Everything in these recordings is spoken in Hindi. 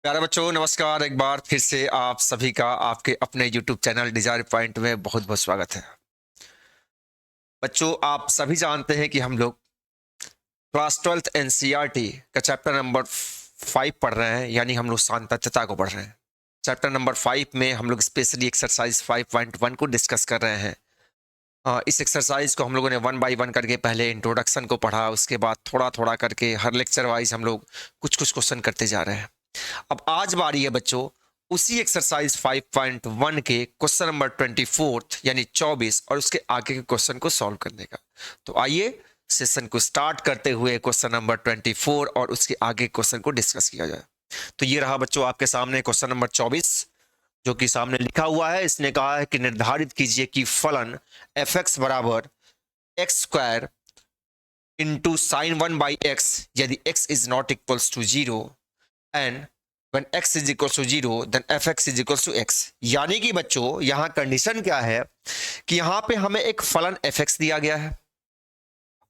प्यारे बच्चों नमस्कार। एक बार फिर से आप सभी का आपके अपने YouTube चैनल डिजायर पॉइंट में बहुत बहुत स्वागत है। बच्चों आप सभी जानते हैं कि हम लोग क्लास 12th एनसीईआरटी का चैप्टर नंबर 5 पढ़ रहे हैं, यानी हम लोग सांतत्यता को पढ़ रहे हैं। चैप्टर नंबर 5 में हम लोग स्पेशली एक्सरसाइज 5.1 को डिस्कस कर रहे हैं। इस एक्सरसाइज को हम लोगों ने 1 बाय 1 करके पहले इंट्रोडक्शन को पढ़ा, उसके बाद थोड़ा थोड़ा करके हर लेक्चर वाइज हम लोग कुछ कुछ क्वेश्चन करते जा रहे हैं। अब आज बारी है बच्चों उसी एक्सरसाइज 5.1 के क्वेश्चन नंबर 24 यानी 24 और उसके आगे के क्वेश्चन को सॉल्व करने का। तो आइए सेशन को स्टार्ट करते हुए क्वेश्चन नंबर 24 और उसके आगे क्वेश्चन को डिस्कस किया जाए। तो ये रहा बच्चों आपके सामने क्वेश्चन नंबर 24 जो कि सामने लिखा हुआ है। इसने कहा है कि निर्धारित कीजिए कि फलन एफ एक्स बराबर X square into sine 1 by X यदि X is not equals to 0 and when x is equals to 0 then fx is equals to x। यानी कि बच्चों यहां कंडीशन क्या है कि यहां पे हमें एक फलन fx दिया गया है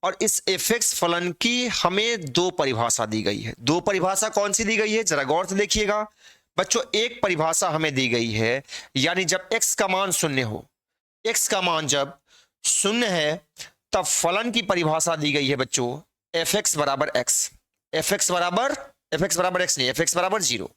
और इस fx फलन की हमें दो परिभाषा दी गई है। दो परिभाषा कौन सी दी गई है जरा गौर से देखिएगा बच्चों। एक परिभाषा हमें दी गई है यानी जब x का मान शून्य हो, x का मान जब शून्य है तब फलन की परिभाषा दी गई है बच्चों fx बराबर x। fx बराबर x नहीं, fx बराबर 0।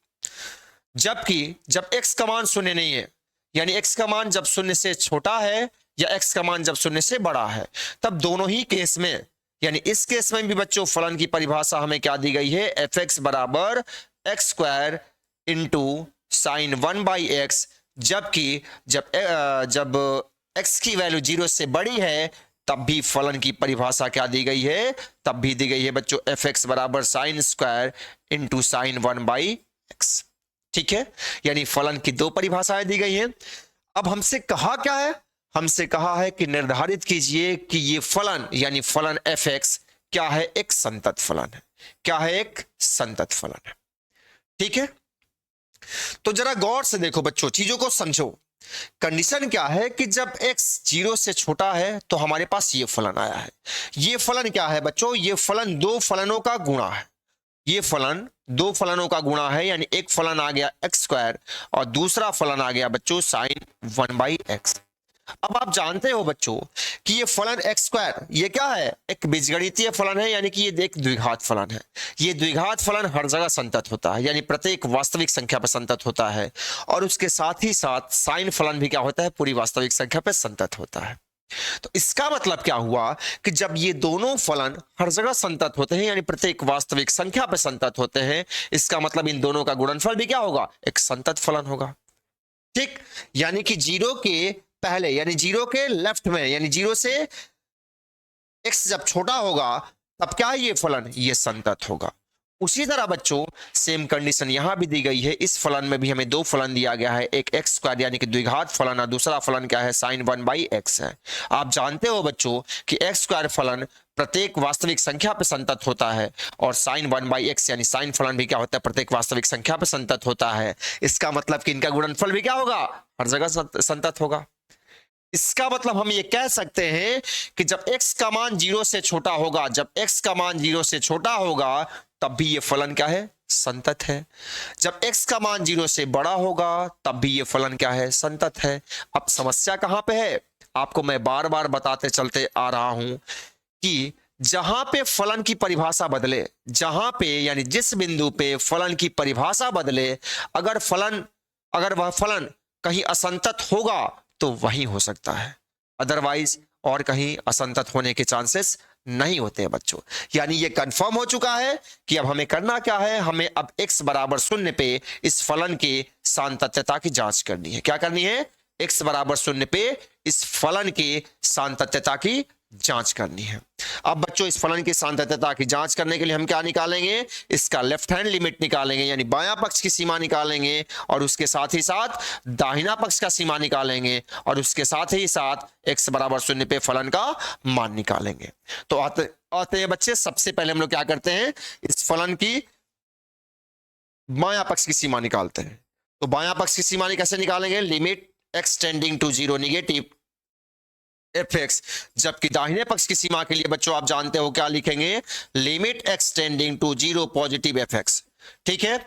जबकि जब x का मान शून्य नहीं है यानी x का मान जब शून्य से छोटा है या x का मान जब शून्य से बड़ा है तब दोनों ही केस में यानी इस केस में भी बच्चों फलन की परिभाषा हमें क्या दी गई है fx बराबर X square into sine 1 by x. जबकि जब x की वैल्यू 0 से बड़ी है तब भी फलन की परिभाषा क्या दी गई है, तब भी दी गई है बच्चों fx बराबर sine square into sine 1 by x. ठीक है, यानी फलन की दो परिभाषाएं दी गई हैं। अब हमसे कहा क्या है, हमसे कहा है कि निर्धारित कीजिए कि ये फलन यानी फलन fx क्या है, एक संतत फलन है। क्या है, एक संतत फलन है। ठीक है, तो जरा गौर से देखो बच्चों, चीजों को समझो। कंडीशन क्या है कि जब x 0 से छोटा है तो हमारे पास ये फलन आया है। ये फलन क्या है बच्चों, ये फलन दो फलनों का गुणा है। ये फलन दो फलनों का गुणा है यानी एक फलन आ गया एक्स स्क्वायर और दूसरा फलन आ गया बच्चों साइन 1 बाई एक्स। अब आप जानते हो बच्चों कि ये फलन एक्स स्क्वायर ये क्या है, एक बीजगणितीय फलन है यानी कि ये एक द्विघात फलन है। ये द्विघात फलन हर जगह संतत होता है यानी प्रत्येक वास्तविक संख्या पर संतत होता है और उसके साथ ही साथ साइन फलन भी क्या होता है, पूरी वास्तविक संख्या पर संतत होता है। तो इसका मतलब क्या हुआ कि जब ये दोनों फलन हर जगह संतत होते हैं यानी प्रत्येक वास्तविक संख्या पर संतत होते हैं, इसका मतलब इन दोनों का गुणनफल भी क्या होगा, एक संतत फलन होगा। ठीक, यानी कि 0 के पहले यानी 0 के लेफ्ट में यानी 0 से x जब छोटा होगा तब क्या है ये फलन, ये संतत होगा। उसी तरह बच्चों सेम कंडीशन यहां भी दी गई है। इस फलन में भी हमें दो फलन दिया गया है, एक एक्स स्क्वायर यानी कि द्विघात फलन और दूसरा फलन क्या है, साइन 1 बाई एक्स है। आप जानते हो बच्चों कि एक्स स्क्वायर फलन प्रत्येक वास्तविक संख्या पर संतत होता है और साइन 1 बाई एक्स यानी साइन फलन भी क्या होता है, प्रत्येक वास्तविक संख्या पर संतत होता है। इसका मतलब कि इनका गुणनफल भी क्या होगा, हर जगह संतत होगा। इसका मतलब हम ये कह सकते हैं कि जब x का मान 0 से छोटा होगा, जब x का मान 0 से छोटा होगा तब भी ये फलन क्या है, संतत है। जब x का मान 0 से बड़ा होगा तब भी ये फलन क्या है, संतत है। अब समस्या कहां पे है, आपको मैं बार बार बताते चलते आ रहा हूं कि जहां पे फलन की परिभाषा बदले, जहां पे यानी जिस बिंदु पे फलन की परिभाषा बदले, अगर वह फलन कहीं असंतत होगा तो वही हो सकता है, अदरवाइज और कहीं असंतत होने के चांसेस नहीं होते हैं बच्चों। यानी ये कंफर्म हो चुका है कि अब हमें करना क्या है, हमें अब x बराबर 0 पे इस फलन के सांतत्यता की जांच करनी है। क्या करनी है, x बराबर 0 पे इस फलन के सांतत्यता की जांच करनी है। अब बच्चों इस फलन की सांतत्यता की जांच करने के लिए हम क्या निकालेंगे, इसका लेफ्ट हैंड लिमिट निकालेंगे यानी बायां पक्ष की सीमा निकालेंगे और उसके साथ ही साथ दाहिना पक्ष का सीमा निकालेंगे और उसके साथ ही साथ x बराबर 0 पे फलन का मान निकालेंगे। तो आते हैं बच्चे, सबसे पहले हम लोग क्या करते हैं, इस फलन की बायां पक्ष की सीमा निकालते हैं। तो बायां पक्ष की सीमा कैसे निकालेंगे, limit x tending to 0 negative fx। जबकि दाहिने पक्ष की सीमा के लिए बच्चों आप जानते हो क्या लिखेंगे, limit x tending to 0 positive fx। ठीक है।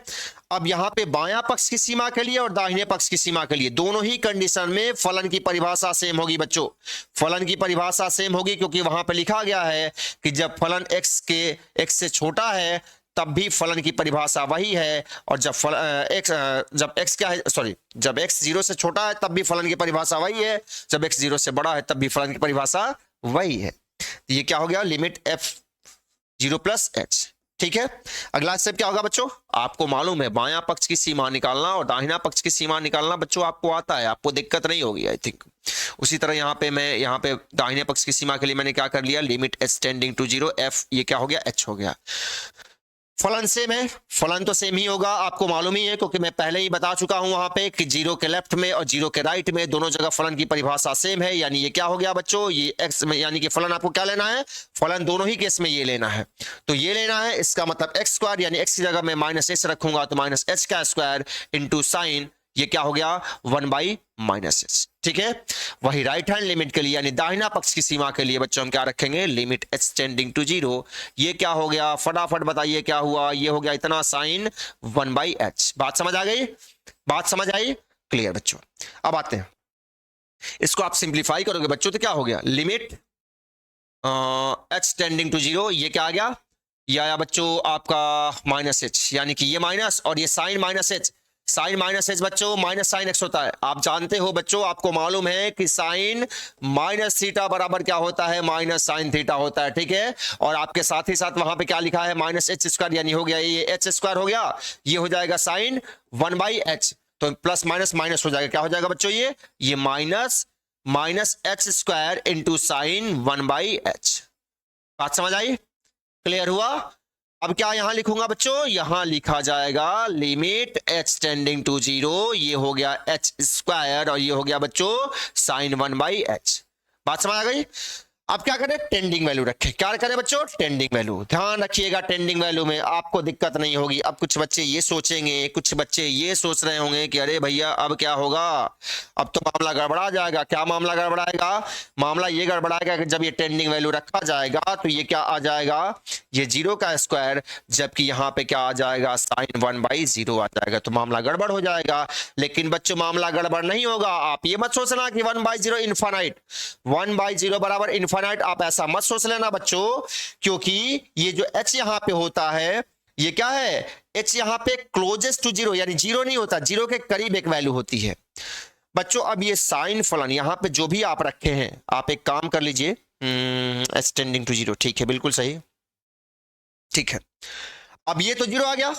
अब यहां पे बायां पक्ष की सीमा के लिए और दाहिने पक्ष की सीमा के लिए दोनों ही कंडीशन में फलन की परिभाषा सेम होगी बच्चों। फलन की परिभाषा सेम होगी क्योंकि वहां पे लिखा गया है कि जब फलन x से छोटा है तब भी फलन की परिभाषा वही है, और जब x क्या है, सॉरी, जब x 0 से छोटा है तब भी फलन की परिभाषा वही है, जब x 0 से बड़ा है तब भी फलन की परिभाषा वही है। तो ये क्या हो गया, लिमिट f0 प्लस h। ठीक है। अगला स्टेप क्या होगा बच्चों, आपको मालूम है बायां पक्ष की सीमा निकालना और दाहिना पक्ष की सीमा निकालना बच्चों आपको आता है, आपको दिक्कत नहीं होगी आई थिंक। उसी तरह यहाँ पे दाहिने पक्ष की सीमा के लिए मैंने क्या कर लिया, limit h tending to 0 f, ये क्या हो गया, h हो गया। फलन सेम है, फलन तो सेम ही होगा, आपको मालूम ही है क्योंकि मैं पहले ही बता चुका हूं वहां पे कि 0 के लेफ्ट में और 0 के राइट में दोनों जगह फलन की परिभाषा सेम है। यानी ये क्या हो गया बच्चों, ये x में, यानी कि फलन आपको क्या लेना है, फलन दोनों ही केस में ये लेना है। तो ये लेना है, इसका मतलब एक्स स्क्वायर, यानी x की जगह मैं माइनस एच रखूंगा तो माइनस एच का स्क्वायर इंटू साइन, ये क्या हो गया 1 बाई माइनस एच। ठीक है। वही राइट हैंड लिमिट के लिए यानी दाहिना पक्ष की सीमा के लिए बच्चों हम क्या रखेंगे, लिमिट h टेंडिंग टू 0, ये क्या हो गया, फटाफट बताइए क्या हुआ, ये हो गया इतना साइन 1 बाई एच। बात समझ आ गई, बात समझ आई, क्लियर बच्चों। अब आते हैं, इसको आप सिंप्लीफाई करोगे बच्चों तो क्या हो गया, लिमिट h टेंडिंग टू 0, ये क्या आ गया, ये आया बच्चों आपका माइनस एच, यानी कि ये माइनस और ये sine minus h, sine minus h बच्चों माइनस साइन एक्स होता है। आप जानते हो बच्चों, आपको मालूम है कि साइन माइनस थीटा बराबर क्या होता है, माइनस साइन थीटा होता है। ठीक है। और आपके साथ ही साथ वहां पे क्या लिखा है, माइनस एच स्क्वायर, यानी हो गया ये एच स्क्वायर हो गया, ये हो जाएगा साइन 1 बाई एच, तो प्लस माइनस माइनस हो जाएगा, क्या हो जाएगा बच्चों, ये minus H square into sine 1 by H. बात समझ आई, क्लियर हुआ। अब क्या यहां लिखूंगा बच्चों, यहां लिखा जाएगा लिमिट h टेंडिंग टू 0, ये हो गया h स्क्वायर और ये हो गया बच्चों साइन 1 बाई एच। बात समझ आ गई। अब क्या करें, टेंडिंग वैल्यू रखें, क्या करें बच्चों, टेंडिंग वैल्यू। ध्यान रखिएगा टेंडिंग वैल्यू में आपको दिक्कत नहीं होगी। अब कुछ बच्चे ये सोचेंगे, कुछ बच्चे ये सोच रहे होंगे कि अरे भैया अब क्या होगा, अब तो मामला गड़बड़ा जाएगा। क्या मामला गड़बड़ाएगा, मामला ये गड़बड़ाएगा कि जब ये टेंडिंग वैल्यू रखा जाएगा तो ये क्या आ जाएगा, ये 0 का स्क्वायर, जबकि यहाँ पे क्या आ जाएगा, साइन 1 बाई 0 आ जाएगा, तो मामला गड़बड़ हो जाएगा। लेकिन बच्चों मामला गड़बड़ नहीं होगा, आप ये मत सोचना कि 1 बाई 0 इनफाइनाइट, 1 बाई 0 बराबर इनफाइनाइट, आप ऐसा मत सोच लेना बच्चों, क्योंकि ये जो h यहां पे होता है ये क्या है, h यहां पे क्लोजेस्ट टू 0, यानी 0 नहीं होता, 0 के करीब एक वैल्यू होती है बच्चों। अब ये साइन फलन यहां पे जो भी आप रखे हैं, आप एक काम कर लीजिए, h टेंडिंग टू 0, ठीक है, बिल्कुल सही, ठीक है। अब ये तो 0 आ गया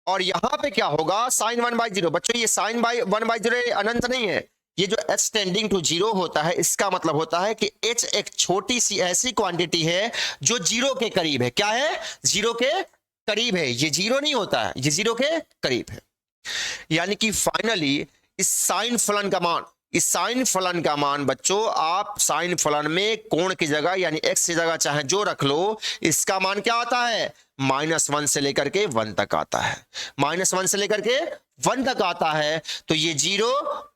और यहां पे क्या होगा, साइन 1 बाई 0 बच्चों, ये साइन 1 बाई 0 अनंत नहीं है, ये जो h टेंडिंग टू 0 होता है इसका मतलब होता है कि h एक छोटी सी ऐसी क्वांटिटी है जो 0 के करीब है। क्या है, 0 के करीब है, ये 0 नहीं होता है, ये 0 के करीब है। यानी कि फाइनली इस साइन फलन का मान, इस साइन फलन का मान बच्चों, आप साइन फलन में कोण की जगह यानी x की जगह चाहे जो रख लो, इसका मान क्या आता है, -1 से लेकर के 1 तक आता है, -1 से लेकर के 1 तक आता है। तो ये 0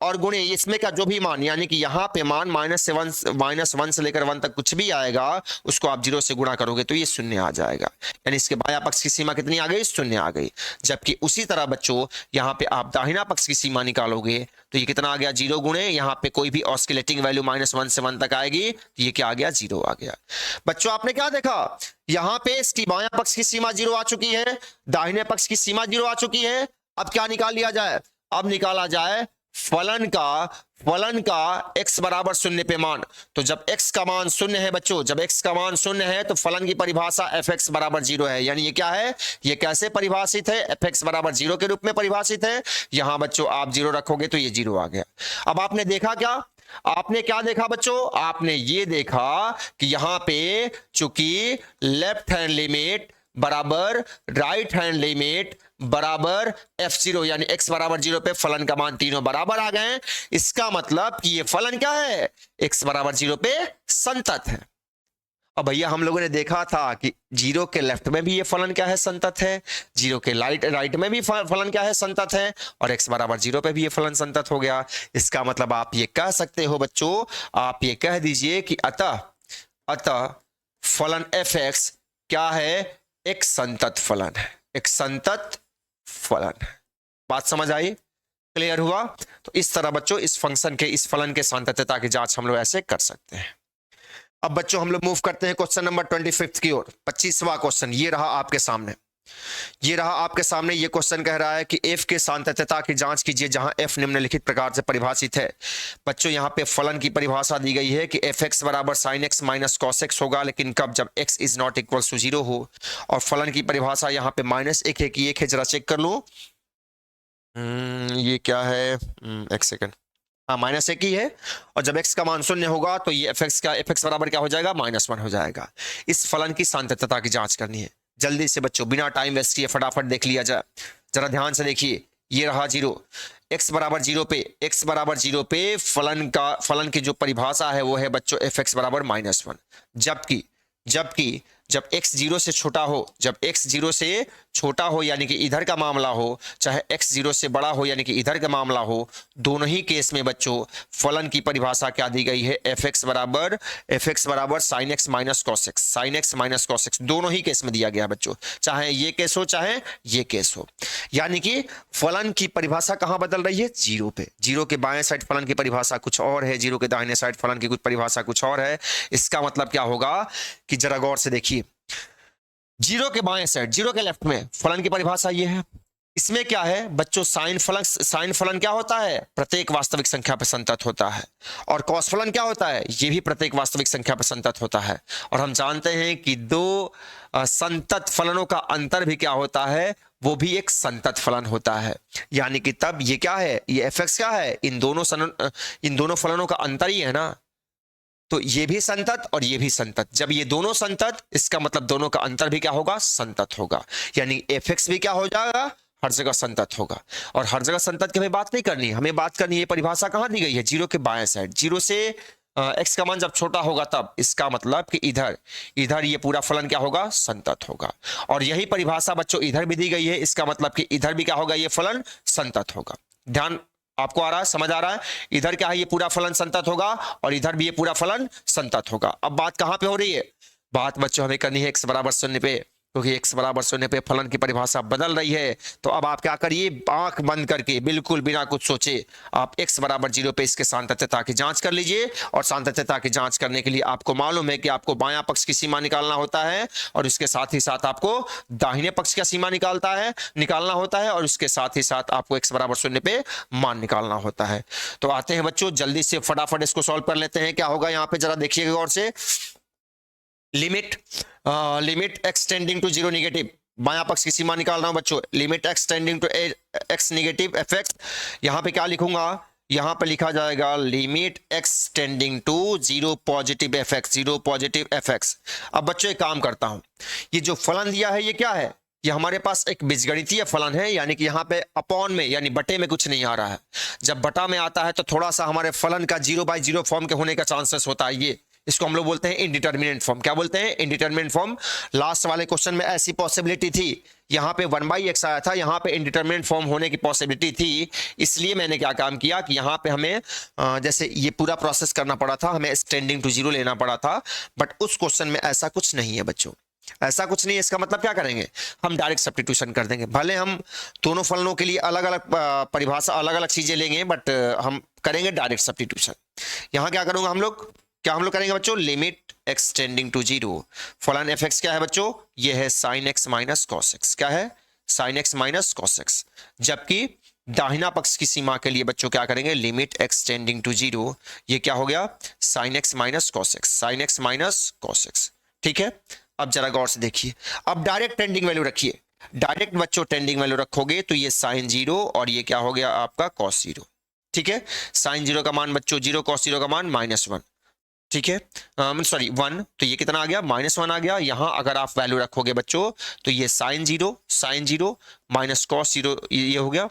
और गुणे इसमें का जो भी मान, यानी कि यहां पे मान -1 से लेकर 1 तक कुछ भी आएगा उसको आप 0 से गुणा करोगे तो ये शून्य आ जाएगा, यानी इसके बायां पक्ष की सीमा कितनी आ गई, शून्य आ गई। जबकि उसी तरह बच्चों यहां पे आप दाहिना पक्ष की सीमा निकालोगे तो ये कितना आ गया, 0 गुणे यहां पे कोई भी ऑस्किलेटिंग वैल्यू -1 से 1 तक आएगी तो ये क्या आ गया, 0 आ गया। बच्चों आपने क्या देखा, यहां पे इसकी बायां पक्ष की सीमा 0 आ चुकी है, दाहिने पक्ष की सीमा 0 आ चुकी है। अब क्या निकाल लिया जाए, अब निकाला जाए फलन का x बराबर 0 पे मान। तो जब x का मान 0 है बच्चों, जब x का मान 0 है तो फलन की परिभाषा fx बराबर 0 है। यानी ये क्या है, ये कैसे परिभाषित है, fx बराबर 0 के रूप में परिभाषित है। यहां बच्चों आप 0 रखोगे तो ये 0 आ गया। अब आपने देखा क्या, आपने क्या देखा बच्चों, आपने ये देखा कि यहां पे चूंकि लेफ्ट हैंड लिमिट बराबर राइट हैंड लिमिट बराबर f0 यानी x बराबर 0 पे फलन का मान तीनों बराबर आ गए। इसका मतलब कि ये फलन क्या है, x बराबर 0 पे संतत है। अब भैया हम लोगों ने देखा था कि 0 के लेफ्ट में भी ये फलन क्या है, संतत है, 0 के राइट में भी फलन क्या है, संतत है, और x बराबर 0 पे भी ये फलन संतत हो गया। इसका मतलब आप ये कह सकते हो बच्चों, आप ये कह दीजिए कि अतः फलन fx क्या है, एक संतत फलन है, एक संतत फलन। बात समझ आई? क्लियर हुआ? तो इस तरह बच्चों इस फंक्शन के, इस फलन के सातत्यता की जांच हम लोग ऐसे कर सकते हैं। अब बच्चों हम लोग मूव करते हैं क्वेश्चन नंबर 25 की ओर। 25वां क्वेश्चन ये रहा आपके सामने, ये रहा आपके सामने। ये क्वेश्चन कह रहा है कि f के सातत्यता की जांच कीजिए जहां f निम्नलिखित प्रकार से परिभाषित है। बच्चों यहां पे फलन की परिभाषा दी गई है कि fx बराबर sin x minus cos x होगा, लेकिन कब? जब x is not equal to 0 हो। और फलन की परिभाषा यहां पे -1 है कि 1 है, जरा चेक कर लो। ये क्या है? एक सेकंड। हाँ, -1 ही है। और जब x का मान 0 होगा तो ये fx बराबर क्या हो जाएगा? -1 हो जाएगा। इस फलन की सातत्यता की जांच करनी है। जल्दी से बच्चों बिना टाइम वेस्ट किए फटाफट देख लिया जाए। जरा ध्यान से देखिए, ये रहा 0, x बराबर 0 पे, x बराबर 0 पे फलन की जो परिभाषा है वो है बच्चों fx बराबर -1। जबकि जब x 0 से छोटा हो, जब x 0 से छोटा हो यानी कि इधर का मामला हो, चाहे x 0 से बड़ा हो यानी कि इधर का मामला हो, दोनों ही केस में बच्चों फलन की परिभाषा क्या दी गई है? fx बराबर sin x minus cos x, sin x minus cos x, दोनों ही केस में दिया गया बच्चों, चाहे ये केस हो चाहे ये केस हो। यानी कि फलन की परिभाषा कहां बदल रही है? 0 पे। 0 के बाएं साइड फलन की परिभाषा कुछ और है, 0 के दाहिने साइड फलन की कुछ परिभाषा कुछ और है। इसका मतलब क्या होगा कि जरा गौर से देखिए, 0 के बाएं साइड, 0 के लेफ्ट में फलन की परिभाषा ये है। इसमें क्या है बच्चों? साइन फलन क्या होता है? प्रत्येक वास्तविक संख्या पर संतत होता है। और कॉस फलन क्या होता है? ये भी प्रत्येक वास्तविक संख्या पर संतत होता है। और हम जानते हैं कि दो संतत फलनों का अंतर भी क्या होता है? वो भी एक संतत फलन होता है। यानी कि तब ये क्या है? ये fx क्या है? इन दोनों फलनों का अंतर ही है ना। तो ये भी संतत और ये भी संतत। जब ये दोनों संतत, इसका मतलब दोनों का अंतर भी क्या होगा? संतत होगा। यानी fx भी क्या हो जाएगा? हर जगह संतत होगा। और हर जगह संतत की हमें बात नहीं करनी है, हमें बात करनी है परिभाषा कहां दी गई है? 0 के बाएं साइड। 0 से x का मान जब छोटा होगा तब, इसका मतलब कि इधर ये पूरा फलन क्या होगा? संतत होगा। और यही परिभाषा बच्चों इधर भी दी गई है, इसका मतलब कि इधर भी क्या होगा? ये फलन संतत होगा। ध्यान आपको आ रहा है? समझ आ रहा है? इधर क्या है? ये पूरा फलन संतत होगा और इधर भी ये पूरा फलन संतत होगा। अब बात कहां पे हो रही है? बात बच्चों हमें करनी है x बराबर 0 पे, क्योंकि x बराबर 0 पे फलन की परिभाषा बदल रही है। तो अब आप क्या करिए? आंख बंद करके बिल्कुल बिना कुछ सोचे आप x बराबर 0 पे इसके सातत्यता की जांच कर लीजिए। और सातत्यता की जांच करने के लिए आपको मालूम है कि आपको बायां पक्ष की सीमा निकालना होता है, और इसके साथ ही साथ आपको दाहिने पक्ष का सीमा निकालना होता है, और उसके साथ ही साथ आपको x बराबर 0 पे मान निकालना होता है। तो आते हैं बच्चों, जल्दी से फटाफट इसको सॉल्व कर लेते हैं। क्या होगा यहाँ पे? जरा देखिएगा गौर से। Limit x tending to 0 negative, बायां पक्ष की सीमा निकाल रहा हूं बच्चों। Limit x tending to x negative fx, यहां पे क्या लिखूंगा? यहां पे लिखा जाएगा limit x tending to 0 positive fx, 0 positive fx। अब बच्चों एक काम करता हूं, ये जो फलन दिया है ये क्या है? ये हमारे पास एक बीजगणितीय फलन है, यानी कि यहाँ पे अपॉन में यानी बटे में कुछ नहीं आ रहा है। जब बटा में आता है तो थोड़ा सा हमारे फलन का 0/0 फॉर्म के होने का चांसेस होता है। ये इसको हम लोग बोलते हैं इनडिटर्मिनेंट फॉर्म। क्या बोलते हैं? Indeterminate form. लास्ट वाले क्वेश्चन में ऐसी पॉसिबिलिटी थी, यहाँ पे 1/x आया था, यहाँ पे इनडिटर्मिनेंट फॉर्म होने की पॉसिबिलिटी थी। इसलिए मैंने क्या काम किया कि यहाँ पे हमें जैसे ये पूरा प्रोसेस करना पड़ा था, हमें टेंडिंग टू 0 लेना पड़ा था। बट उस क्वेश्चन में ऐसा कुछ नहीं है बच्चों, ऐसा कुछ नहीं है। इसका मतलब क्या करेंगे? हम डायरेक्ट सब्स्टिट्यूशन कर देंगे। भले हम दोनों फलनों के लिए अलग अलग परिभाषा, अलग अलग चीजें लेंगे, बट हम करेंगे डायरेक्ट सब्स्टिट्यूशन। यहाँ क्या करूंगा हम लोग करेंगे बच्चों? लिमिट x टेंडिंग टू 0, फलन fx क्या है बच्चों? ये है sin x minus cos x। क्या है? sin x minus cos x। जबकि दाहिना पक्ष की सीमा के लिए बच्चों क्या करेंगे? लिमिट x टेंडिंग टू 0, ये क्या हो गया? sin x minus cos x, sin x minus cos x। ठीक है, अब जरा गौर से देखिए। अब डायरेक्ट टेंडिंग वैल्यू रखिए। डायरेक्ट बच्चों टेंडिंग वैल्यू रखोगे तो ये sin 0 और ये क्या हो गया आपका cos 0। ठीक है, sin 0 का मान बच्चों 0, cos 0 का मान -1। ठीक है, सॉरी 1, तो ये कितना आ गया? -1 आ गया। यहां अगर आप वैल्यू रखोगे बच्चों तो ये sin 0 माइनस cos 0 ये हो गया,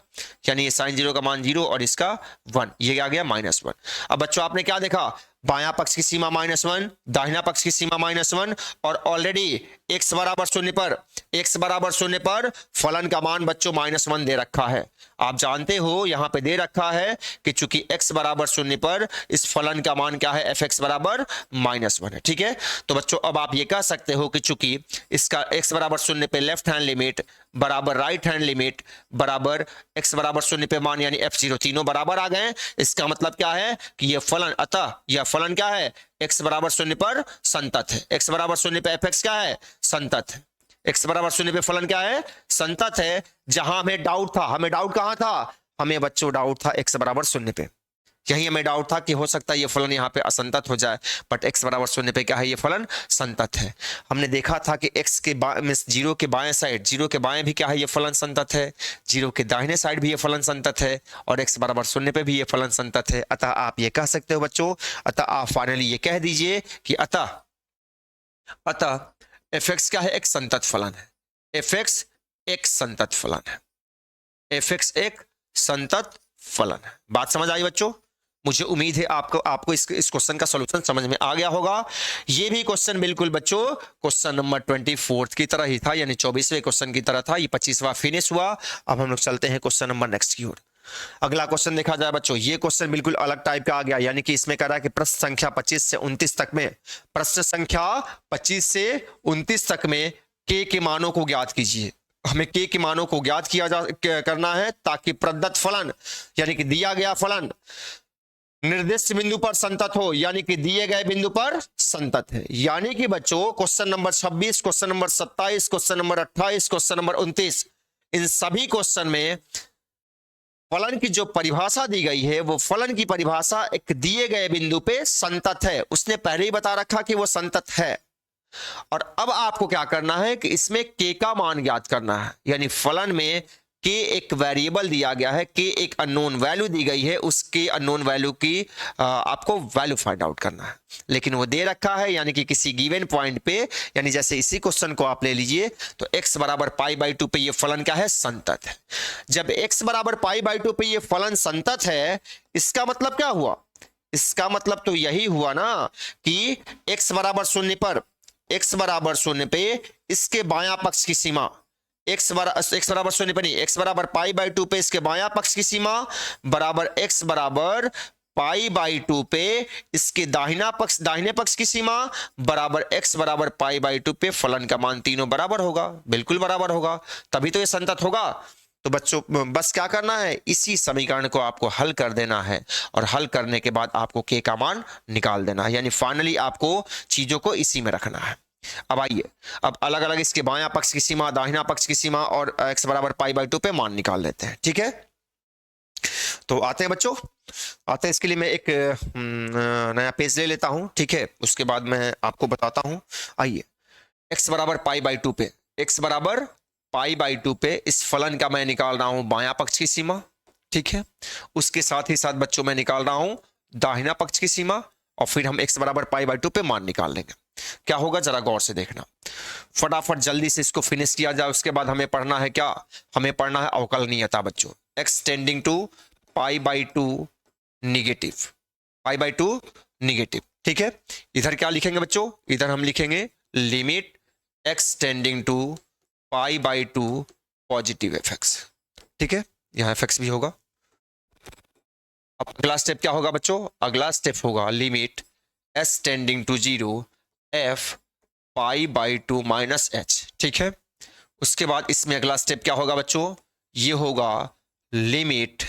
यानी ये sin 0 का मान 0 और इसका 1, ये आ गया -1। अब बच्चों आपने क्या देखा? बायां पक्ष की सीमा -1, दाहिना पक्ष की सीमा -1, और ऑलरेडी x बराबर 0 पर फलन का मान बच्चों -1 दे रखा है। आप जानते हो यहां पे दे रखा है कि चूंकि x बराबर 0 पर इस फलन का मान क्या है? fx बराबर -1 है। ठीक है, तो बच्चों अब आप ये कह सकते हो कि चूंकि इसका x बराबर 0 पे लेफ्ट हैंड लिमिट बराबर राइट हैंड लिमिट बराबर x बराबर 0 पे मान यानी f0 तीनों बराबर आ गए। इसका मतलब क्या है कि ये फलन, अतः यह फलन क्या है, x बराबर 0 पर संतत है। x बराबर 0 पे fx क्या है, संतत है। x बराबर 0 पे फलन क्या है, संतत है। जहां हमें डाउट था, हमें डाउट कहां था, हमें बच्चों डाउट था x बराबर 0 पे। यही हमें डाउट था कि हो सकता है ये फलन यहाँ पे असंतत हो जाए, बट x बराबर 0 पे क्या है, ये फलन संतत है। हमने देखा था कि x के जीरो के बाएं साइड, जीरो के बाएं भी क्या है, ये फलन संतत है। जीरो के दाहिने साइड भी ये फलन संतत है और x बराबर 0 पे भी ये फलन संतत है। अतः आप ये कह सकते हो बच्चों, अतः आप फाइनली ये कह दीजिए कि अतः fx क्या है, एक संतत फलन है। fx एक संतत फलन है। fx एक संतत फलन है। बात समझ आई बच्चों? मुझे उम्मीद है आपको इस क्वेश्चन का सॉल्यूशन समझ में आ गया होगा। ये भी क्वेश्चन बिल्कुल बच्चों क्वेश्चन नंबर 24 की तरह ही था, यानी 24वें क्वेश्चन की तरह था। ये 25वां फिनिश हुआ। अब हम लोग चलते हैं क्वेश्चन नंबर नेक्स्ट की ओर। अगला क्वेश्चन देखा जाए बच्चों, ये क्वेश्चन बिल्कुल अलग टाइप का आ गया, यानी कि इसमें कह रहा है कि प्रश्न संख्या 25 से 29 तक में, प्रश्न संख्या 25 से 29 तक में के मानों को ज्ञात कीजिए। हमें के मानों को ज्ञात करना है ताकि प्रदत्त फलन यानी कि दिया गया फलन निर्दिष्ट बिंदु पर संतत हो, यानी कि दिए गए बिंदु पर संतत है। यानी कि बच्चों question number 26, question number 27, question number 28, question number 29, इन सभी क्वेश्चन में फलन की जो परिभाषा दी गई है वो फलन की परिभाषा एक दिए गए बिंदु पे संतत है। उसने पहले ही बता रखा कि वो संतत है। और अब आपको क्या करना है कि इसमें के का मान ज्ञात करना है, यानी फलन में के एक वेरिएबल दिया गया है, के एक अननोन वैल्यू दी गई है, उसके अननोन वैल्यू की आपको वैल्यू फाइंड आउट करना है। लेकिन वो दे रखा है, यानी कि किसी गिवन पॉइंट पे, यानी जैसे इसी क्वेश्चन को आप ले लीजिए तो x बराबर π/2 पे ये फलन क्या है, संतत है। जब x बराबर π/2 पे ये फलन संतत है, इसका मतलब क्या हुआ, इसका मतलब तो यही हुआ ना कि x बराबर 0 पर, x बराबर 0 पे इसके बायां पक्ष की सीमा, x बराबर 0 पे नहीं, x बराबर π/2 पे इसके बायां पक्ष की सीमा बराबर x बराबर π/2 पे इसके दाहिने पक्ष की सीमा बराबर x बराबर π/2 पे फलन का मान तीनों बराबर होगा, बिल्कुल बराबर होगा, तभी तो ये संतत होगा। तो बच्चों बस क्या करना है, इसी समीकरण को आपको हल कर देना है और हल करने के बाद आपको के का मान निकाल देना है, यानी फाइनली आपको चीजों को इसी में रखना है। अब आइए, अब अलग अलग इसके बायां पक्ष की सीमा, दाहिना पक्ष की सीमा और x बराबर π/2 पे मान निकाल लेते हैं। ठीक है, तो आते हैं बच्चों, आते हैं। इसके लिए मैं एक नया पेज ले लेता हूं, ठीक है, उसके बाद मैं आपको बताता हूं। आइए, x बराबर π/2 पे, x बराबर π/2 पे इस फलन का मैं निकाल रहा हूं बायां पक्ष की सीमा, ठीक है। उसके साथ ही साथ बच्चों मैं निकाल रहा हूं दाहिना पक्ष की सीमा और फिर हम x बराबर π/2 पे मान निकाल लेंगे। क्या होगा जरा गौर से देखना, फटाफट जल्दी से इसको फिनिश किया जाए। उसके बाद हमें पढ़ना है क्या, हमें पढ़ना है अवकलनीयता बच्चों, x tending to π/2 negative, π/2 negative, ठीक है। इधर क्या लिखेंगे बच्चों, इधर हम लिखेंगे limit x tending to π/2 positive fx, ठीक है, यहां fx भी होगा। अब अगला स्टेप क्या होगा बच्चों, अगला स्टेप होगा limit s tending to 0 f π/2 minus h, ठीक है। उसके बाद इसमें अगला स्टेप क्या होगा बच्चों, ये होगा limit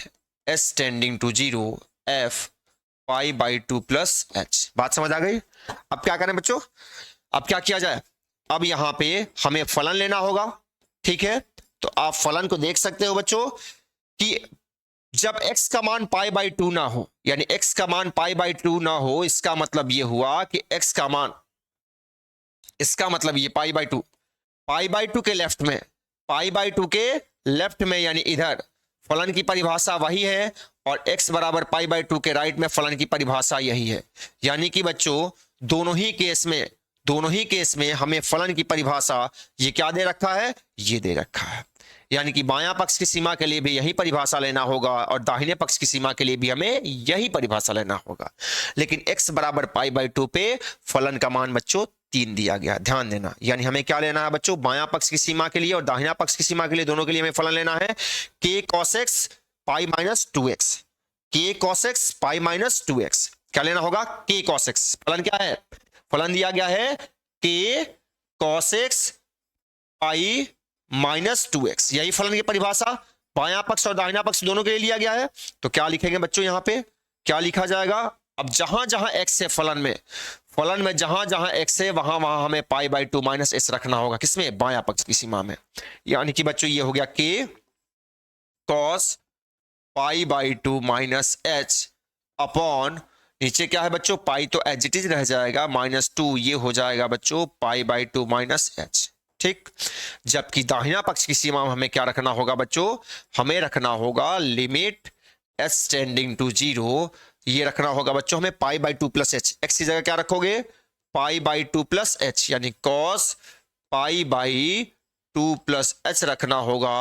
s tending to 0 f π/2 plus h। बात समझ आ गई? अब क्या करें बच्चों, अब क्या किया जाए, अब यहां पे हमें फलन लेना होगा, ठीक है। तो आप फलन को देख सकते हो बच्चों कि जब x का मान π/2 ना हो, यानी x का मान π/2 ना हो, इसका मतलब ये हुआ कि x का मान, इसका मतलब ये π/2 के लेफ्ट में, π/2 के लेफ्ट में यानी इधर फलन की परिभाषा वही है और x बराबर π/2 के राइट में फलन की परिभाषा यही है। यानी कि बच्चों दोनों ही केस में हमें फलन की परिभाषा ये क्या दे रखा है, ये दे रखा है। यानी कि बायां पक्ष की सीमा के लिए भी यही परिभाषा लेना होगा और दाहिने पक्ष की सीमा के लिए भी हमें यही परिभाषा लेना होगा। लेकिन x बराबर π/2 पे फलन का मान बच्चों 3 दिया गया, ध्यान देना। यानी हमें क्या लेना है बच्चों, बायां पक्ष की सीमा के लिए और दाहिना पक्ष की सीमा के लिए, दोनों के लिए हमें फलन लेना है k cos x π-2x, k cos x π-2x। क्या लेना होगा, k cos x। फलन क्या है, फलन दिया गया है k cos x -2x, यही फलन की परिभाषा बायां पक्ष और दाहिना पक्ष दोनों के लिए लिया गया है। तो क्या लिखेंगे बच्चों, यहां पे क्या लिखा जाएगा, अब जहां जहां x है फलन में जहां जहां x है वहां वहां हमें π/2 माइनस s रखना होगा, किसमें, बायां पक्ष की सीमा में। यानी कि बच्चों ये हो गया k cos π/2 minus h upon, नीचे क्या है बच्चों, पाई तो एज इट इज रह जाएगा, -2 ये हो जाएगा बच्चों π/2 माइनस h। ठीक, जबकि दाहिना पक्ष की सीमा में हमें क्या रखना होगा बच्चों, हमें रखना होगा लिमिट h टेंडिंग टू 0, ये रखना होगा बच्चों हमें π/2 प्लस h, x की जगह क्या रखोगे, π/2 प्लस h, यानी cos π/2 प्लस h रखना होगा।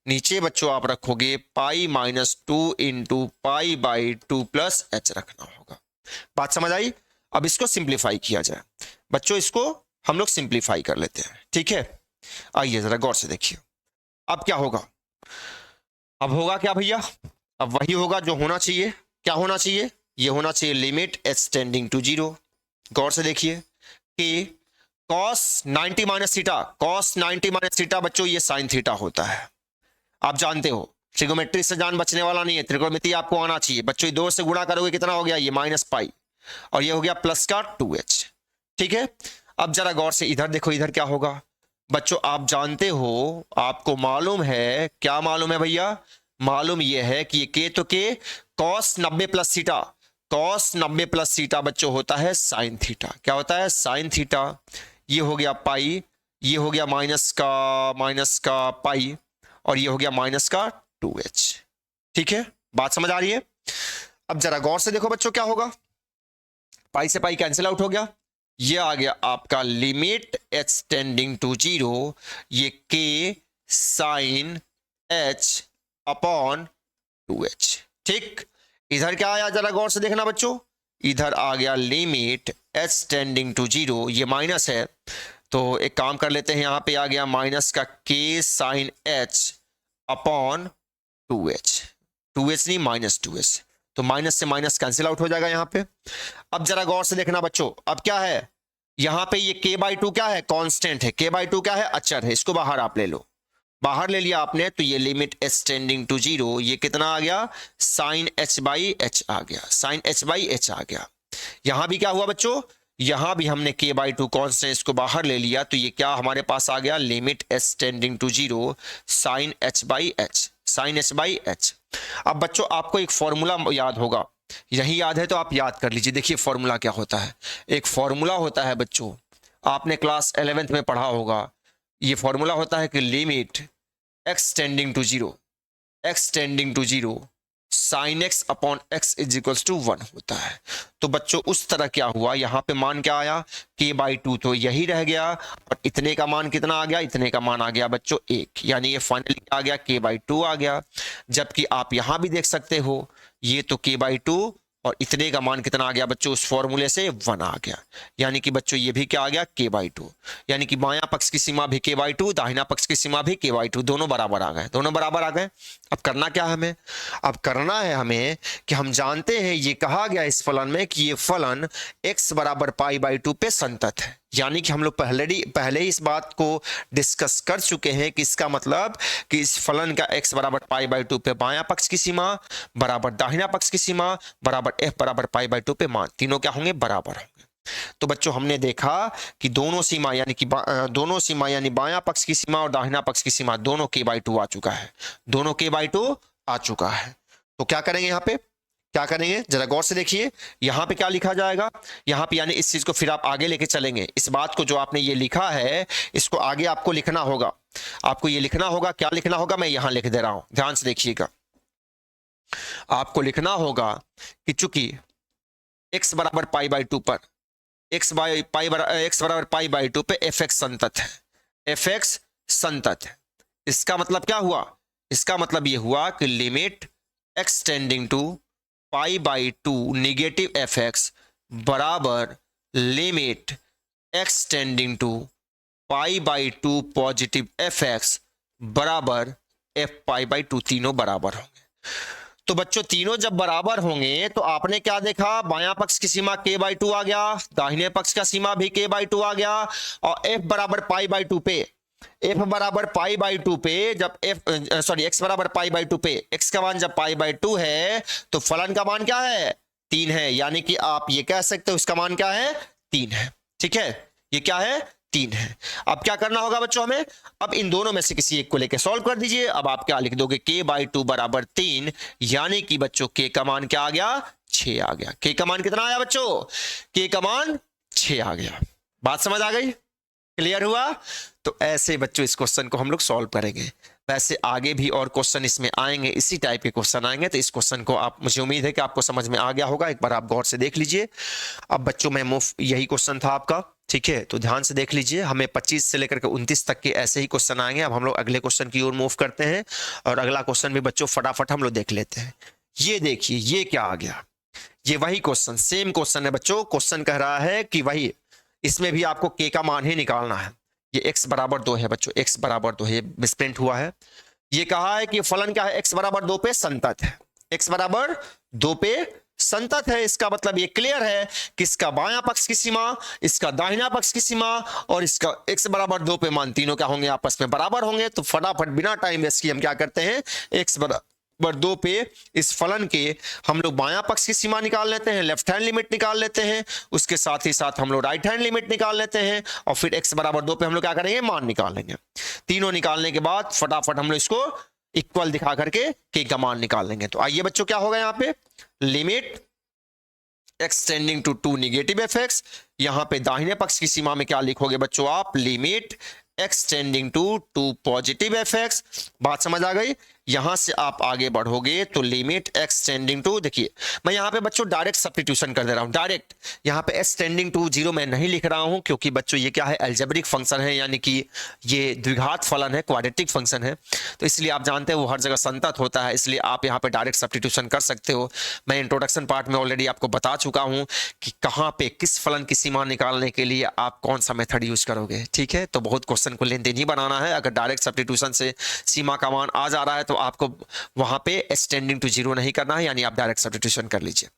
नीचे बच्चों आप रखोगे π-2 इंटू π/2 प्लस h रखना होगा। बात समझ आई। अब इसको सिंप्लीफाई किया जाए बच्चों, इसको हम लोग सिंप्लीफाई कर लेते हैं, ठीक है। आइए जरा गौर से देखिए, अब क्या होगा, अब होगा क्या भैया, अब वही होगा जो होना चाहिए। क्या होना चाहिए, ये होना चाहिए लिमिट h टेंडिंग टू 0। गौर से देखिए कि cos 90 minus theta, cos 90 minus theta बच्चों ये sin थीटा होता है। आप जानते हो ट्रिगोमेट्री से जान बचने वाला नहीं है, त्रिकोणमिति आपको आना चाहिए बच्चों। 2 से गुणा करोगे कितना हो गया, ये -π, और ये हो गया प्लस का 2h, ठीक है। अब जरा गौर से इधर देखो, इधर क्या होगा बच्चों, आप जानते हो, आपको मालूम है, क्या मालूम है भैया, मालूम ये है कि ये के तो के cos 90 plus theta, cos 90 plus theta बच्चों होता है sin थीटा। क्या होता है, sin थीटा। ये हो गया पाई, ये हो गया माइनस का पाई, और ये हो गया माइनस का 2h, ठीक है। बात समझ आ रही है। अब जरा गौर से देखो बच्चों क्या होगा, पाई से पाई कैंसिल आउट हो गया, ये आ गया आपका लिमिट h टेंडिंग टू 0, ये k sin h upon 2h, ठीक। इधर क्या आया जरा गौर से देखना बच्चों, इधर आ गया लिमिट h टेंडिंग टू 0, ये माइनस है तो एक काम कर लेते हैं, यहां पे आ गया माइनस का k sin h upon 2h, 2h नहीं -2h, तो माइनस से माइनस कैंसिल आउट हो जाएगा यहां पे। अब जरा गौर से देखना बच्चों, अब क्या है यहां पे, ये k/2 क्या है, कांस्टेंट है, k/2 क्या है, अचर है, इसको बाहर आप ले लो, बाहर ले लिया आपने, तो ये लिमिट h टेंडिंग टू 0, ये कितना आ गया, sin h/h आ गया, sin h/h आ गया। यहां भी क्या हुआ बच्चों, यहां भी हमने k/2 कांस्टेंट इसको बाहर ले लिया, तो ये क्या हमारे पास आ गया, limit h tending to 0 sin h/h, sin h/h। अब बच्चों आपको एक फॉर्मूला याद होगा, यही याद है तो आप याद कर लीजिए। देखिए फॉर्मूला क्या होता है, एक फॉर्मूला होता है बच्चों, आपने क्लास 11th में पढ़ा होगा, ये फॉर्मूला होता है कि limit x tending to 0, x tending to 0 sin x upon x is equals to 1 होता है। तो बच्चों उस तरह क्या हुआ, यहां पे मान क्या आया, k/2 तो यही रह गया, और इतने का मान कितना आ गया, इतने का मान आ गया बच्चों 1, यानी ये फाइनली आ गया k/2 आ गया। जबकि आप यहां भी देख सकते हो, ये तो k/2 और इतने का मान कितना आ गया बच्चों, उस फॉर्मूले से 1 आ गया, यानी कि बच्चों ये भी क्या आ गया, k/2, यानी कि बायां पक्ष की सीमा भी k/2, दाहिना पक्ष की सीमा भी k/2, दोनों बराबर आ गए, दोनों बराबर आ गए। अब करना क्या है हमें, अब करना है हमें कि हम जानते हैं, ये कहा गया इस फलन में कि ये फलन x बराबर π/2 पे संतत है, यानी कि हम लोग पहले ही इस बात को डिस्कस कर चुके हैं कि इसका मतलब कि इस फलन का x बराबर π/2 पे बायां पक्ष की सीमा बराबर दाहिना पक्ष की सीमा बराबर f बराबर π/2 पे मान, तीनों क्या होंगे, बराबर होंगे। तो बच्चों हमने देखा कि दोनों सीमा यानी बायां पक्ष की सीमा और दाहिना पक्ष की सीमा दोनों k/2 आ चुका है, दोनों k/2 आ चुका है। तो क्या करेंगे, यहाँ पे क्या करेंगे जरा गौर से देखिए, यहां पे क्या लिखा जाएगा, यहां पे यानी इस चीज को फिर आप आगे लेके चलेंगे, इस बात को जो आपने ये लिखा है इसको आगे आपको लिखना होगा, आपको ये लिखना होगा, क्या लिखना होगा, मैं यहां लिख दे रहा हूं, ध्यान से देखिएगा। आपको लिखना होगा कि चूंकि x बराबर π/2 पर x बराबर π/2 पे fx संतत है, fx संतत है, इसका मतलब क्या हुआ, इसका मतलब ये हुआ कि limit x tending to π/2 negative fx बराबर limit x tending to π/2 positive fx बराबर f π/2, तीनों बराबर होंगे। तो बच्चों तीनों जब बराबर होंगे तो आपने क्या देखा, बायां पक्ष की सीमा k/2 आ गया, दाहिने पक्ष का सीमा भी k/2 आ गया, और f बराबर π/2 पे एफ बराबर पाई बाई 2 पे जब एक्स बराबर पाई बाई 2 पे एक्स का मान जब पाई बाई 2 है तो फलन का मान क्या है 3 है, यानी कि आप ये कह सकते हो इसका मान क्या है 3 है। ठीक है, ये क्या है 3 है। अब क्या करना होगा बच्चों हमें, अब इन दोनों में से किसी एक को लेकर सॉल्व कर दीजिए। अब आप क्या लिख दोगे k बाई 2 बराबर 3, यानी कि बच्चों k का मान क्या आ गया 6 आ गया। k का मान कितना आया बच्चों, k का मान 6 आ गया। बात समझ आ गई, क्लियर हुआ। तो ऐसे बच्चों इस क्वेश्चन को हम लोग सॉल्व करेंगे। वैसे आगे भी और क्वेश्चन इसमें आएंगे, इसी टाइप के क्वेश्चन आएंगे, तो इस क्वेश्चन को आप, मुझे उम्मीद है कि आपको समझ में आ गया होगा। एक बार आप गौर से देख लीजिए। अब बच्चों में मुफ्त यही क्वेश्चन था आपका, ठीक है, तो ध्यान से देख लीजिए। हमें 25 से लेकर के 29 तक के ऐसे ही क्वेश्चन आएंगे। अब हम लोग अगले क्वेश्चन की ओर मूव करते हैं और अगला क्वेश्चन भी बच्चों फटाफट हम लोग देख लेते हैं। ये देखिए ये क्या आ गया, ये वही क्वेश्चन, सेम क्वेश्चन है बच्चों। क्वेश्चन कह रहा है कि वही, इसमें भी आपको k का मान ही निकालना है। ये x बराबर 2 है बच्चों, x बराबर 2 है, ये मिसप्रिंट हुआ है। ये कहा है कि फलन क्या है, x बराबर 2 पे संतत है, x बराबर 2 पे संतत है। इसका मतलब ये क्लियर है कि इसका बायां पक्ष की सीमा, इसका दाहिना पक्ष की सीमा और इसका x बराबर 2 पे मान तीनों क्या होंगे, आपस में बराबर होंगे। तो फटाफट बिना टाइम वेस्ट किए हम क्या करते हैं, x बराबर 2 पे इस फलन के हम लोग बायां पक्ष की सीमा निकाल लेते हैं, लेफ्ट हैंड लिमिट निकाल लेते हैं, उसके साथ ही साथ हम लोग राइट हैंड लिमिट निकाल लेते हैं और फिर x बराबर 2 पे हम लोग क्या करेंगे, मान निकाल लेंगे। तीनों निकालने के बाद फटाफट हम लोग इसको इक्वल दिखा करके k का मान निकाल लेंगे। तो आइए बच्चों क्या होगा, यहाँ पे limit x tending to 2 negative fx, यहां पे दाहिने पक्ष की सीमा में क्या लिखोगे बच्चों आप, limit x tending to 2 positive fx। बात समझ आ गई। यहां से आप आगे बढ़ोगे तो लिमिट x टेंडिंग टू, देखिए मैं यहां पे बच्चों डायरेक्ट सब्स्टिट्यूशन कर दे रहा हूं, डायरेक्ट यहां पे x टेंडिंग टू 0 मैं नहीं लिख रहा हूं, क्योंकि बच्चों ये क्या है, अलजेब्रिक फंक्शन है, यानी कि ये द्विघात फलन है, क्वाड्रेटिक फंक्शन है, तो इसलिए आप जानते हैं वो हर जगह संतत होता है, इसलिए आप यहां पे डायरेक्ट सब्स्टिट्यूशन कर सकते हो। मैं इंट्रोडक्शन पार्ट में ऑलरेडी आपको बता चुका हूं कि कहां पे किस फलन की सीमा निकालने के लिए आप कौन सा मेथड यूज करोगे। ठीक है, तो बहुत क्वेश्चन को लेन देन नहीं बनाना है। अगर डायरेक्ट सब्स्टिट्यूशन से सीमा का मान आ जा रहा है तो आपको वहां पे x टेंडिंग टू 0 नहीं करना है, यानी आप डायरेक्ट सब्स्टिट्यूशन कर लीजिए।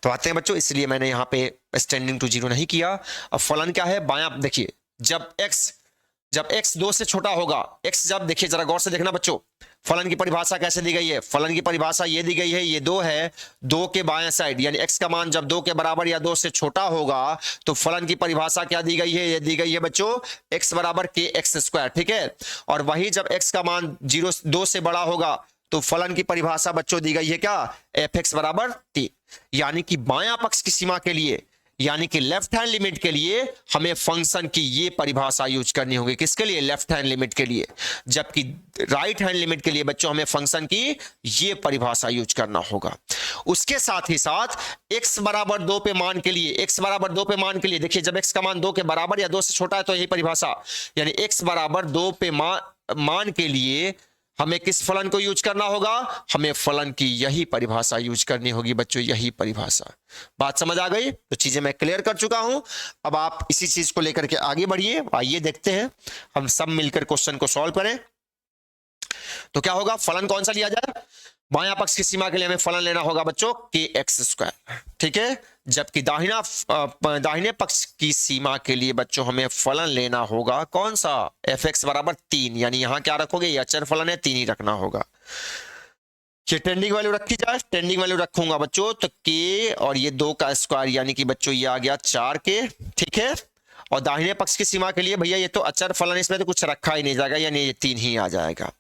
तो आते हैं बच्चों, इसलिए मैंने यहां पे x टेंडिंग टू 0 नहीं किया। अब फलन क्या है, बायां देखिए, जब x 2 से छोटा होगा, x जब, देखिए जरा गौर से देखना बच्चों, फलन की परिभाषा कैसे दी गई है, फलन की परिभाषा ये दी गई है, ये 2 है, 2 के बाएं साइड, यानी x का मान जब 2 के बराबर या 2 से छोटा होगा तो फलन की परिभाषा क्या दी गई है, ये दी गई है बच्चों x बराबर kx²। ठीक है, और वही जब x का मान 2 से बड़ा होगा तो फलन की परिभाषा बच्चों दी गई है क्या, fx बराबर 3। यानी कि बायां पक्ष की सीमा के लिए, यानी कि लेफ्ट हैंड लिमिट के लिए हमें फंक्शन की ये परिभाषा यूज करनी होगी, किसके लिए, लेफ्ट हैंड लिमिट के लिए, जबकि राइट हैंड लिमिट के लिए बच्चों हमें फंक्शन की ये परिभाषा यूज करना होगा। उसके साथ ही साथ x बराबर 2 पे मान के लिए, x बराबर 2 पे मान के लिए देखिए, जब x का मान 2 के बराबर या 2 से छोटा है तो यही परिभाषा, यानी x बराबर 2 पे मान के लिए हमें किस फलन को यूज करना होगा, हमें फलन की यही परिभाषा यूज करनी होगी बच्चों, यही परिभाषा। बात समझ आ गई। तो चीजें मैं क्लियर कर चुका हूं, अब आप इसी चीज को लेकर के आगे बढ़िए। आइए देखते हैं, हम सब मिलकर क्वेश्चन को सॉल्व करें। तो क्या होगा, फलन कौन सा लिया जाए, बायां पक्ष की सीमा के लिए हमें फलन लेना होगा बच्चों kx²। ठीक है, जबकि दाहिने पक्ष की सीमा के लिए बच्चों हमें फलन लेना होगा कौन सा, fx बराबर 3, यानी यहां क्या रखोगे, ये अचर फलन है, 3 ही रखना होगा। ये टेंडिंग वैल्यू रखी जाए, टेंडिंग वैल्यू रखूंगा बच्चों तो k और ये 2 का स्क्वायर, यानी कि बच्चों ये आ गया 4k। ठीक है, और दाहिने पक्ष की सीमा के लिए भैया ये तो अचर फलन, इसमें तो कुछ रखा ही नहीं जाएगा, यानी ये 3 ही आ जाएगा।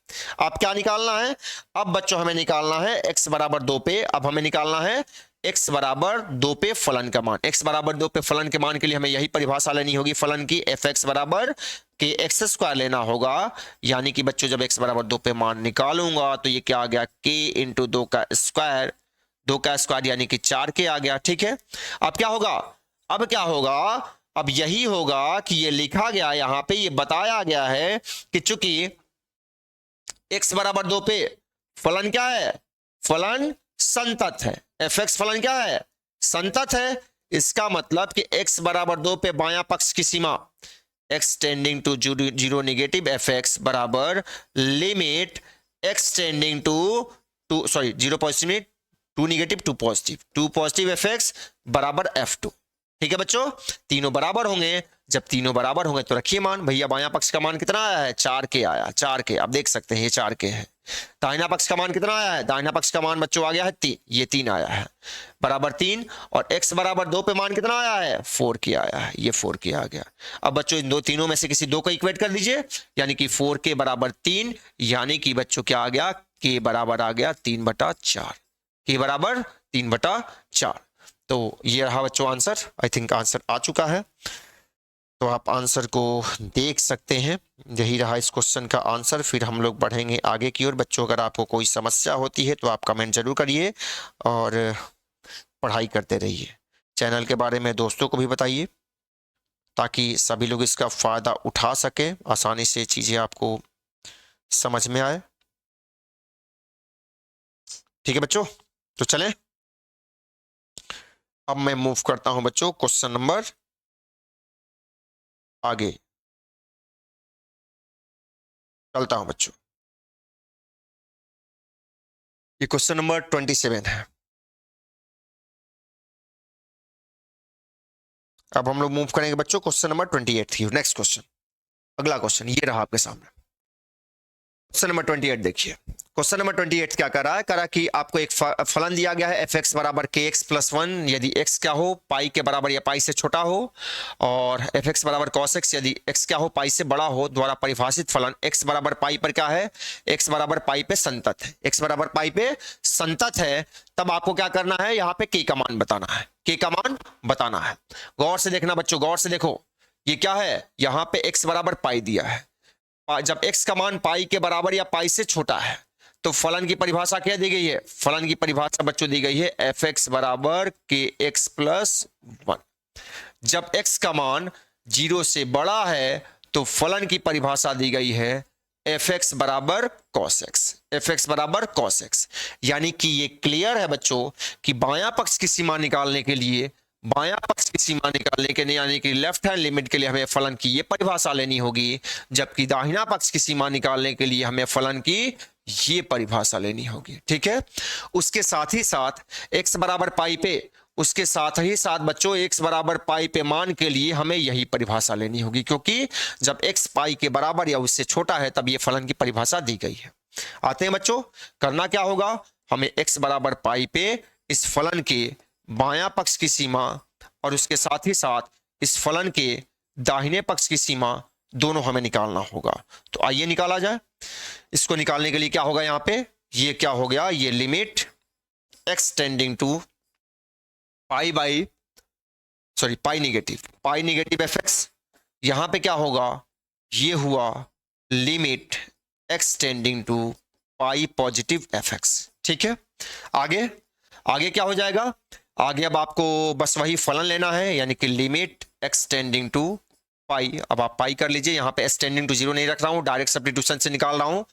अब क्या निकालना है, अब बच्चों हमें निकालना है x बराबर 2 पे, अब हमें निकालना है x बराबर 2 पे फलन का मान। x बराबर 2 पे फलन के मान के लिए हमें यही परिभाषा लेनी होगी फलन की, fx बराबर kx² लेना होगा, यानी कि बच्चों जब x बराबर 2 पे मान निकालूंगा तो ये क्या आ गया, k इंटू 2 का स्क्वायर, 2 का स्क्वायर यानी कि 4k आ गया। ठीक है, अब क्या होगा, अब क्या होगा, अब यही होगा कि ये लिखा गया यहां पे, ये बताया गया है कि चूंकि x बराबर 2 पे फलन क्या है, फलन संतत है, fx फलन क्या है, संतत है। इसका मतलब कि x बराबर 2 पे बायां पक्ष की सीमा, x tending to 0 negative fx बराबर limit x tending to 0 positive 2 negative 2 positive fx बराबर f2। ठीक है बच्चों, तीनों बराबर होंगे। जब तीनों बराबर होंगे तो रखिए मान, भैया बायां पक्ष का मान कितना आया है, 4k आया, 4k आप देख सकते हैं ये 4k है। दाहिना पक्ष का मान कितना आया है, दाहिना पक्ष का मान बच्चों आ गया है 3, ये 3 आया है, बराबर 3। और x बराबर 2 पे मान कितना आया है, 4k आया है, ये 4k आ गया। अब बच्चों इन दो तीनों में से किसी दो को इक्वेट कर दीजिए, यानी कि 4k बराबर 3, यानी कि बच्चों क्या आ गया, k बराबर आ गया 3/4, k बराबर 3/4। तो ये रहा बच्चों आंसर। आई थिंक आंसर आ चुका है, तो आप आंसर को देख सकते हैं। यही रहा इस क्वेश्चन का आंसर। फिर हम लोग बढ़ेंगे आगे की ओर। बच्चों अगर आपको कोई समस्या होती है तो आप कमेंट जरूर करिए और पढ़ाई करते रहिए। चैनल के बारे में दोस्तों को भी बताइए ताकि सभी लोग इसका फ़ायदा उठा सकें, आसानी से चीज़ें आपको समझ में आए। ठीक है बच्चों, तो चलें अब मैं मूव करता हूं बच्चों क्वेश्चन नंबर आगे चलता हूं बच्चों। ये क्वेश्चन नंबर 27 है। अब हम लोग मूव करेंगे बच्चों क्वेश्चन नंबर 28 की। नेक्स्ट क्वेश्चन, अगला क्वेश्चन ये रहा आपके सामने। क्वेश्चन नंबर 28 देखिए। क्वेश्चन नंबर 28 क्या कर रहा है, कि आपको एक फलन दिया गया है एफ एक्स बराबर के एक्स प्लस 1 यदि एक्स क्या हो, पाई के बराबर या पाई से छोटा हो, और एफ एक्स बराबर कॉस एक्स यदि एक्स क्या हो, पाई से बड़ा हो, द्वारा परिभाषित फलन एक्स बराबर पाई पर क्या है, एक्स बराबर पाई पे संतत है। एक्स बराबर पाई पे संतत है, तब आपको क्या करना है, यहाँ पे के का मान बताना है, के का मान बताना है। गौर से देखना बच्चों, गौर से देखो, ये क्या है, यहाँ पे एक्स बराबर पाई दिया है। जब x का मान पाई के बराबर या पाई से छोटा है तो फलन की परिभाषा क्या दी गई है, फलन की परिभाषा बच्चों दी गई है एफ एक्स बराबर के एक्स प्लस 1। जब x का मान 0 से बड़ा है तो फलन की परिभाषा दी गई है एफ एक्स बराबर कॉस एक्स, एफ एक्स बराबर कॉस एक्स। यानी कि ये क्लियर है बच्चों कि बायां पक्ष की सीमा निकालने के लिए, बायां पक्ष की सीमा निकालने के लिए यानी कि लेफ्ट हैंड लिमिट के लिए हमें फलन की ये परिभाषा लेनी होगी, जबकि दाहिना पक्ष की सीमा निकालने के लिए हमें फलन की ये परिभाषा लेनी होगी। ठीक है, उसके साथ ही साथ x बराबर पाई पे, उसके साथ ही साथ बच्चों x बराबर पाई पे मान के लिए हमें यही परिभाषा लेनी होगी, क्योंकि जब x पाई के बराबर या उससे छोटा है तब ये फलन की परिभाषा दी गई है। आते हैं बच्चों, करना क्या होगा, हमें x बराबर पाई पे इस फलन के बायां पक्ष की सीमा और उसके साथ ही साथ इस फलन के दाहिने पक्ष की सीमा दोनों हमें निकालना होगा। तो आइए निकाला जाए। इसको निकालने के लिए क्या होगा, यहां पे ये क्या हो गया, ये limit x tending to pi by pi negative f x, यहां पे क्या होगा, ये हुआ limit x tending to pi positive f x. ठीक है, आगे आगे क्या हो जाएगा, आगे अब आपको बस वही फलन लेना है, यानी कि लिमिट x टेंडिंग टू पाई। अब आप पाई कर लीजिए, यहाँ पे s टेंडिंग टू 0 नहीं रख रहा हूँ, डायरेक्ट सब्स्टिट्यूशन से निकाल रहा हूँ।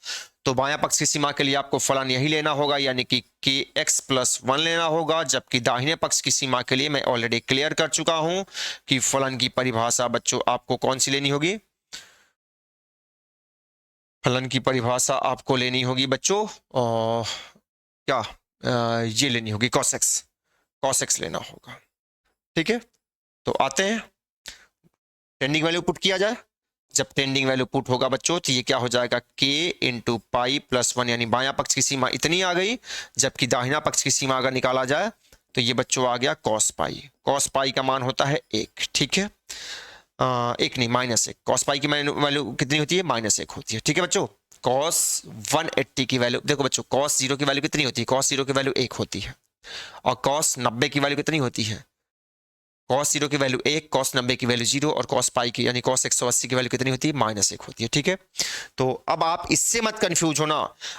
तो बायां पक्ष की सीमा के लिए आपको फलन यही लेना होगा, यानी कि kx प्लस 1 लेना होगा, जबकि दाहिने पक्ष की सीमा के लिए मैं ऑलरेडी क्लियर कर चुका हूं कि फलन की परिभाषा बच्चों आपको कौन सी लेनी होगी, फलन की परिभाषा आपको लेनी होगी बच्चों क्या ये लेनी होगी cos x लेना होगा। ठीक है, तो आते हैं, टेंडिंग वैल्यू पुट किया जाए। जब टेंडिंग वैल्यू पुट होगा बच्चों तो ये क्या हो जाएगा, k इंटू पाई प्लस 1, यानी बायां पक्ष की सीमा इतनी आ गई, जबकि दाहिना पक्ष की सीमा अगर निकाला जाए तो ये बच्चों आ गया cos पाई का मान होता है 1। ठीक है, एक नहीं -1, cos पाई की वैल्यू कितनी होती है, -1 होती है। ठीक है बच्चों, cos 180 की वैल्यू देखो बच्चों, cos 0 की वैल्यू कितनी होती है, cos 0 की वैल्यू 1 होती है, और cos 90 की वैल्यू कितनी होती है, cos 0 की वैल्यू 1, cos 90 की वैल्यू 0, और cos पाई की यानी cos 180 की वैल्यू कितनी होती है, -1 होती है। ठीक है, तो अब आप इससे मत कंफ्यूज होना।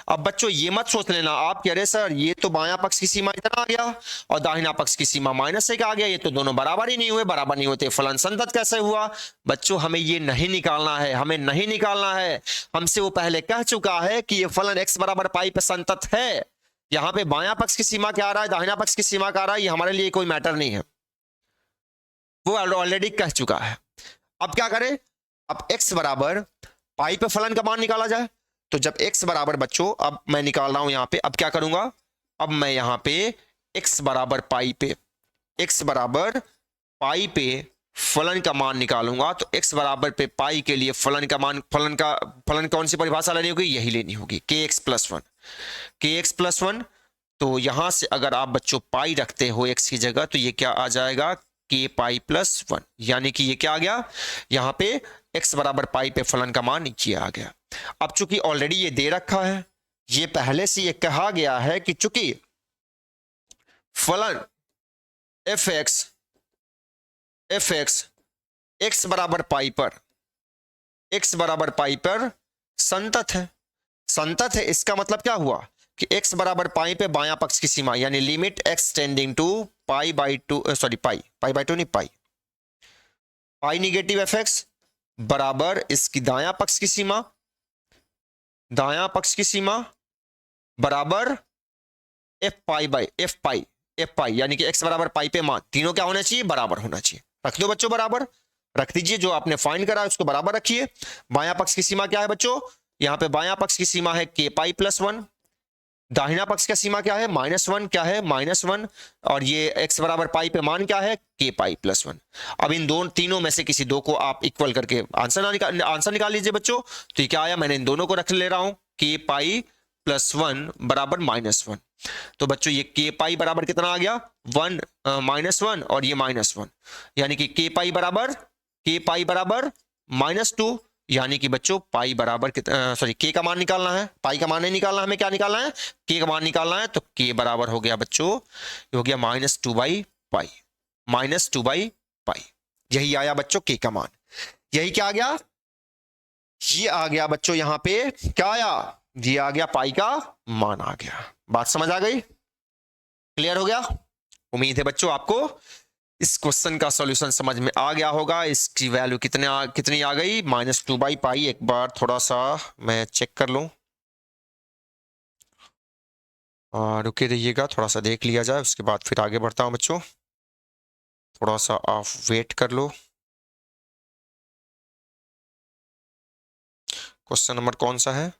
अब बच्चों ये मत सोच लेना आप कि अरे सर ये तो बायां पक्ष की सीमा इतना आ गया और दाहिना पक्ष की सीमा -1 आ गया, ये तो दोनों बराबर ही नहीं हुए, बराबर नहीं होते फलन संतत कैसे हुआ। बच्चों हमें ये नहीं निकालना है, हमें नहीं निकालना है। हमसे वो पहले कह चुका है कि ये फलन x बराबर पाई पे संतत है। यहाँ पे बायां पक्ष की सीमा क्या आ रहा है, दाहिना पक्ष की सीमा क्या आ रहा है, ये हमारे लिए कोई मैटर नहीं है, वो ऑलरेडी कह चुका है। अब क्या करें, अब x बराबर पाई पे फलन का मान निकाला जाए। तो जब x बराबर बच्चों, अब मैं निकाल रहा हूं यहां पे, अब क्या करूंगा, अब मैं यहां पे x बराबर पाई पे पाई पे फलन का मान निकालूंगा तो x बराबर पे पाई के लिए फलन का मान, फलन कौन सी परिभाषा लेनी होगी, यही लेनी होगी, kx+1। तो यहां से अगर आप बच्चों पाई रखते हो x की जगह तो ये क्या आ जाएगा, k पाई+1, यानी कि ये क्या आ गया, यहां पे x बराबर पाई पे फलन का मान नीचे आ गया। अब चूंकि ऑलरेडी ये दे रखा है, ये पहले से ये कहा गया है कि चूंकि फलन fx x बराबर पाई पर संतत है। इसका मतलब क्या हुआ कि x बराबर पाई पे बायां पक्ष की सीमा यानी limit x tending to pi by two pi negative fx बराबर इसकी दायां पक्ष की सीमा बराबर f पाई यानी कि x बराबर पाई पे मान तीनों क्या होना चाहिए, बराबर होना चाहिए। रख दो बच्चों, बराबर रख दीजिए, जो आपने फाइंड करा उसको बराबर रखिए। बायां पक्ष की सीमा क्या है बच्चों, यहां पे बायां पक्ष की सीमा है k पाई+1, दाहिना पक्ष का सीमा क्या है, -1, क्या है -1, और ये x बराबर पाई पे मान क्या है, k पाई+1। अब इन तीनों में से किसी दो को आप इक्वल करके आंसर निकाल लीजिए बच्चों। तो ये क्या आया, मैंने इन दोनों को रख ले रहा हूं, k पाई+1 बराबर -1। तो बच्चों ये k पाई बराबर कितना आ गया, 1 और ये -1, यानी कि k पाई बराबर -2, यानी कि बच्चों पाई बराबर k का मान निकालना है, पाई का मान नहीं निकालना, हमें क्या निकालना है, k का मान निकालना है। तो k बराबर हो गया बच्चों, ये हो गया -2/पाई, यही आया बच्चों k का मान। यही क्या आ गया, ये आ गया बच्चों, यहां पे क्या आया, ये आ गया पाई का मान आ गया। बात समझ आ गई, क्लियर हो गया। उम्मीद है बच्चों आपको इस क्वेश्चन का सॉल्यूशन समझ में आ गया होगा। इसकी वैल्यू कितनी आ गई, -2/पाई। एक बार थोड़ा सा मैं चेक कर लूं, रुके रहिएगा, थोड़ा सा देख लिया जाए, उसके बाद फिर आगे बढ़ता हूं बच्चों। थोड़ा सा आप वेट कर लो। क्वेश्चन नंबर कौन सा है,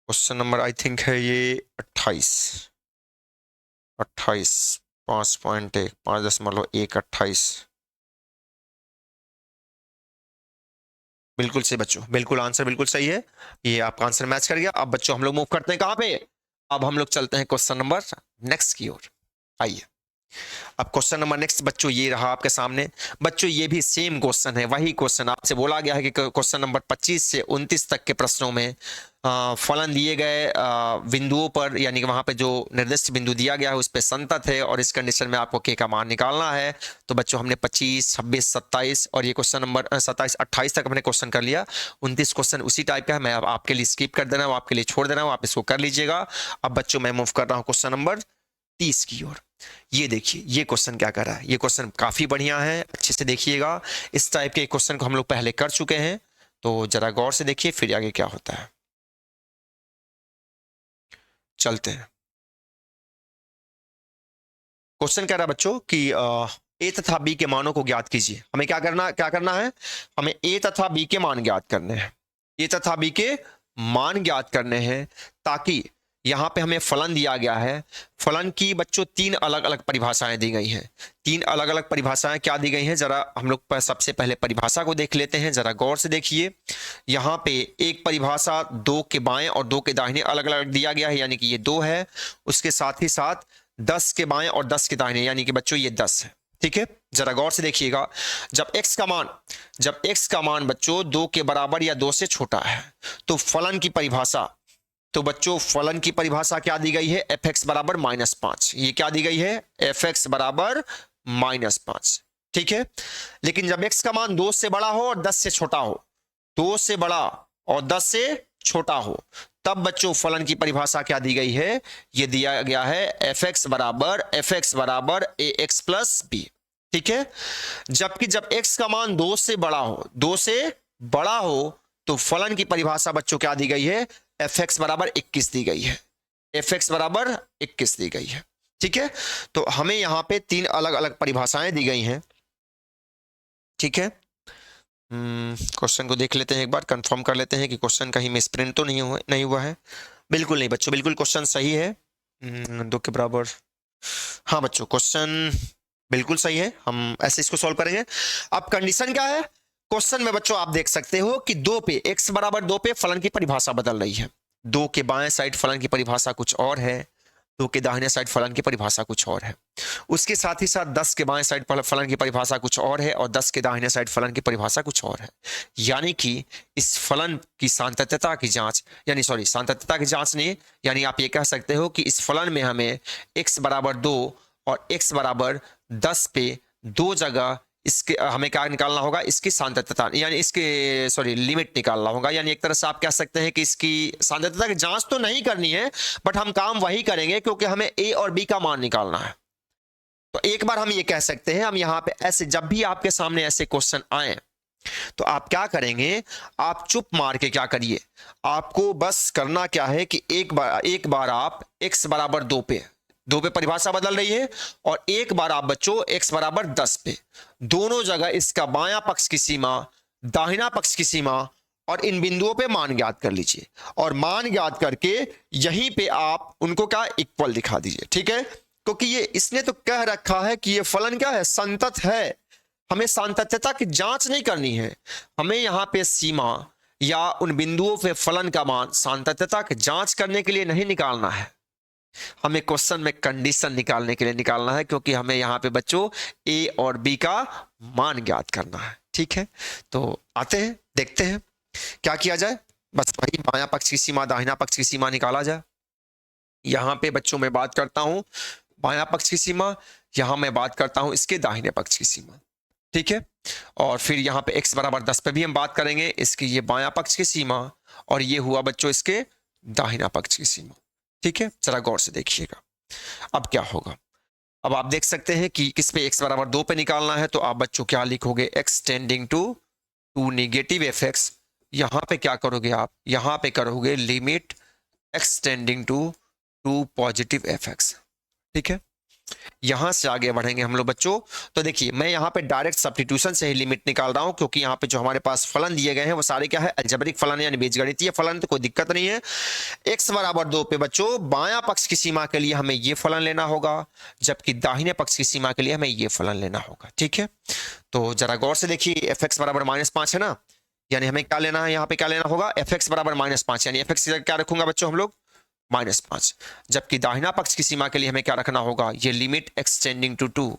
क्वेश्चन नंबर आई थिंक है ये 28 5.1 बिल्कुल सही बच्चों, बिल्कुल आंसर बिल्कुल सही है, ये आपका आंसर मैच कर गया। अब बच्चों हम लोग मूव करते हैं कहां पे, अब हम लोग चलते हैं क्वेश्चन नंबर नेक्स्ट की ओर। आइए, अब क्वेश्चन नंबर नेक्स्ट बच्चों ये रहा आपके सामने। बच्चों ये भी सेम क्वेश्चन है, वही क्वेश्चन आपसे बोला गया है कि क्वेश्चन नंबर 25 से 29 तक के प्रश्नों में फलन दिए गए बिंदुओं पर, यानी कि वहां पे जो निर्दिष्ट बिंदु दिया गया है उस पर संतत है और इस कंडीशन में आपको k का मान निकालना है। तो बच्चों हमने 25, 26, 27 और ये क्वेश्चन नंबर 27, 28 तक हमने क्वेश्चन कर लिया। 29 क्वेश्चन उसी टाइप का है, मैं आपके लिए स्किप कर देना हूँ, आपके लिए छोड़ देना हूँ, आप इसको कर लीजिएगा। अब बच्चों मैं मूव कर रहा हूँ क्वेश्चन नंबर 30 की ओर। ये देखिए ये क्वेश्चन क्या कर रहा है, ये क्वेश्चन काफी बढ़िया है, अच्छे से देखिएगा। इस टाइप के क्वेश्चन को हम लोग पहले कर चुके हैं, तो जरा गौर से देखिए फिर आगे क्या होता है। चलते हैं, क्वेश्चन कह रहा है बच्चों कि ए तथा बी के मानों को ज्ञात कीजिए। हमें क्या करना है, हमें ए तथा बी के मान ज्ञात करने हैं, ए तथा बी के मान ज्ञात करने हैं, ताकि यहां पे हमें फलन दिया गया है। फलन की बच्चों 3 अलग अलग परिभाषाएं दी गई हैं। 3 अलग अलग परिभाषाएं क्या दी गई हैं, जरा हम लोग सबसे पहले परिभाषा को देख लेते हैं, जरा गौर से देखिए। यहां पे एक परिभाषा 2 के बाएं और 2 के दाहिने अलग अलग दिया गया है, यानी कि ये 2 है। उसके साथ ही साथ 10 के बाएं और 10 के दाहिने, यानी कि बच्चों ये 10 है। ठीक है, जरा गौर से देखिएगा। जब x का मान बच्चों 2 के बराबर या 2 से छोटा है, तो फलन की परिभाषा, तो बच्चों फलन की परिभाषा क्या दी गई है, fx बराबर -5। ये क्या दी गई है, fx बराबर -5। ठीक है, लेकिन जब x का मान 2 से बड़ा हो और 10 से छोटा हो, 2 से बड़ा और 10 से छोटा हो, तब बच्चों फलन की परिभाषा क्या दी गई है, ये दिया गया है fx बराबर ax प्लस b। ठीक है, जबकि जब x का मान 2 से बड़ा हो तो फलन की परिभाषा बच्चों क्या दी गई है, fx बराबर 21 दी गई है, fx बराबर 21 दी गई है। ठीक है, तो हमें यहां पे 3 अलग अलग परिभाषाएं दी गई हैं। ठीक है, क्वेश्चन को देख लेते हैं, एक बार कंफर्म कर लेते हैं कि क्वेश्चन कहीं मिसप्रिंट तो नहीं हुआ है। बिल्कुल नहीं बच्चों, बिल्कुल क्वेश्चन सही है। 2 के बराबर, हाँ बच्चों क्वेश्चन बिल्कुल सही है, हम ऐसे इसको सॉल्व करेंगे। अब कंडीशन क्या है क्वेश्चन में बच्चों, आप देख सकते हो कि 2 पे x बराबर 2 पे फलन की परिभाषा बदल रही है। 2 के बाएं साइड फलन की परिभाषा कुछ और है, 2 के दाहिने साइड फलन की परिभाषा कुछ और है। उसके साथ ही साथ 10 के बाएं साइड फलन की परिभाषा कुछ और है और 10 के दाहिने साइड फलन की परिभाषा कुछ और है। यानी कि इस फलन की सांतत्यता की जांच, यानी सॉरी सांतत्यता की जांच नहीं, यानी आप ये कह सकते हो कि इस फलन में हमें x बराबर 2 और x बराबर 10 पे दो जगह इसके हमें क्या निकालना होगा, इसकी सांतत्यता, यानी इसके सॉरी लिमिट निकालना होगा। यानी एक तरह से आप कह सकते हैं कि इसकी सांतत्यता की जांच तो नहीं करनी है, बट हम काम वही करेंगे क्योंकि हमें a और b का मान निकालना है। तो एक बार हम ये कह सकते हैं, हम यहाँ पे ऐसे जब भी आपके सामने ऐसे क्वेश्चन आए तो आप क्या करेंगे, आप चुप मार के क्या करिए, आपको बस करना क्या है कि एक बार आप x बराबर 2 पे परिभाषा बदल रही है और एक बार आप बच्चों x बराबर 10 पे दोनों जगह इसका बायां पक्ष की सीमा, दाहिना पक्ष की सीमा और इन बिंदुओं पे मान ज्ञात कर लीजिए और मान ज्ञात करके यहीं पे आप उनको क्या इक्वल दिखा दीजिए। ठीक है, क्योंकि ये इसने तो कह रखा है कि ये फलन क्या है, संतत है। हमें सांतत्यता की जांच नहीं करनी है, हमें यहां पे सीमा या उन बिंदुओं पे फलन का मान सांतत्यता की जांच करने के लिए नहीं निकालना है, हमें क्वेश्चन में कंडीशन निकालने के लिए निकालना है, क्योंकि हमें यहां पे बच्चों ए और बी का मान ज्ञात करना है। ठीक है, तो आते हैं देखते हैं क्या किया जाए। बस वही बायां पक्ष की सीमा दाहिना पक्ष की सीमा निकाला जाए। यहां पे बच्चों मैं बात करता हूं बायां पक्ष की सीमा, यहां मैं बात करता हूं इसके दाहिने पक्ष की सीमा। ठीक है, और फिर यहां पे x बराबर 10 पे भी हम बात करेंगे इसकी ये बायां पक्ष की सीमा और ये हुआ बच्चों इसके दाहिना पक्ष की सीमा। ठीक है, जरा गौर से देखिएगा अब क्या होगा। अब आप देख सकते हैं कि किस पे x बराबर 2 पे निकालना है, तो आप बच्चों क्या लिखोगे, x tending to negative f x. यहां पे क्या करोगे आप, यहां पे करोगे limit x tending to positive f x. ठीक है, यहां से आगे बढ़ेंगे हम लोग बच्चों। तो देखिए मैं यहां पे डायरेक्ट सब्स्टिट्यूशन से ही लिमिट निकाल रहा हूं, क्योंकि यहां पे जो हमारे पास फलन दिए गए हैं वो सारे क्या है, अलजेब्रिक फलन यानी बीजगणितीय फलन, तो कोई दिक्कत नहीं है। x बराबर 2 पे बच्चों बायां पक्ष की सीमा के लिए हमें ये फलन लेना होगा, जबकि दाहिने पक्ष की सीमा के लिए हमें ये फलन लेना होगा। ठीक है, तो जरा गौर से देखिए, fx बराबर -5 है ना, यानी हमें क्या लेना है, यहाँ पे क्या लेना होगा, fx बराबर -5, यानी fx की जगह क्या रखूंगा बच्चों हम लोग -5, जबकि दाहिना पक्ष की सीमा के लिए हमें क्या रखना होगा, ये लिमिट x टेंडिंग टू 2।